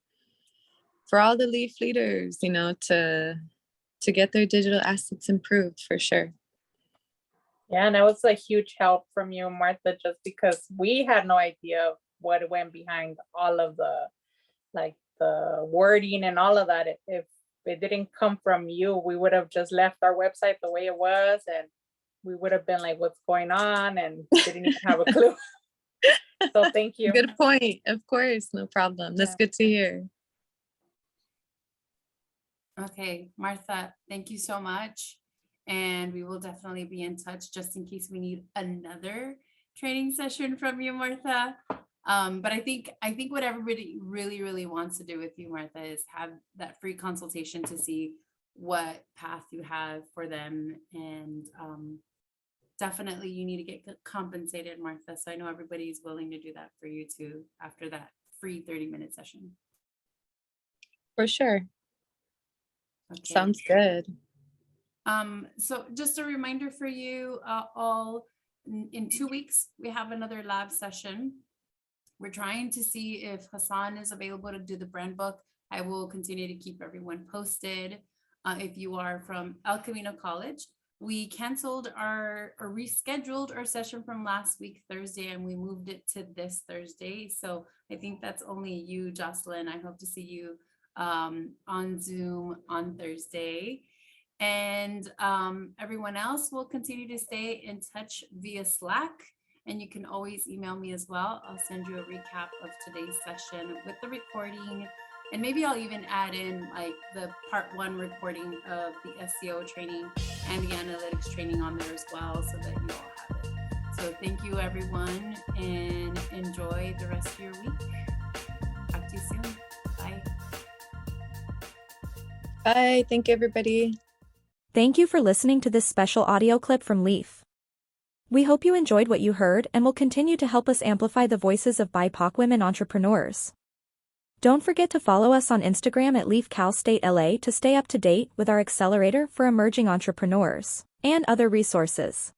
all the Leaf leaders, you know, to get their digital assets improved for sure. Yeah, and it was a huge help from you, Martha, just because we had no idea what went behind all of the, like, the wording and all of that. If it didn't come from you, we would have just left our website the way it was, and we would have been like, what's going on, and didn't even have a clue. So thank you. Good point. Of course, no problem. That's good to hear. Okay, Martha, thank you so much. And we will definitely be in touch just in case we need another training session from you, Martha. But I think what everybody really wants to do with you, Martha, is have that free consultation to see what path you have for them. And definitely you need to get compensated, Martha. So I know everybody's willing to do that for you too after that free 30-minute session. For sure. Okay. Sounds good. So just a reminder for you all, in 2 weeks, we have another lab session. We're trying to see if Hassan is available to do the brand book. I will continue to keep everyone posted. If you are from El Camino College, we canceled or rescheduled our session from last week, Thursday, and we moved it to this Thursday. So I think that's only you, Jocelyn. I hope to see you on Zoom on Thursday. And everyone else will continue to stay in touch via Slack. And you can always email me as well. I'll send you a recap of today's session with the recording. And maybe I'll even add in like the part 1 recording of the SEO training and the analytics training on there as well, so that you all have it. So thank you, everyone, and enjoy the rest of your week. Talk to you soon. Bye. Bye. Thank you, everybody. Thank you for listening to this special audio clip from Leaf. We hope you enjoyed what you heard and will continue to help us amplify the voices of BIPOC women entrepreneurs. Don't forget to follow us on Instagram at Leaf Cal State LA to stay up to date with our accelerator for emerging entrepreneurs and other resources.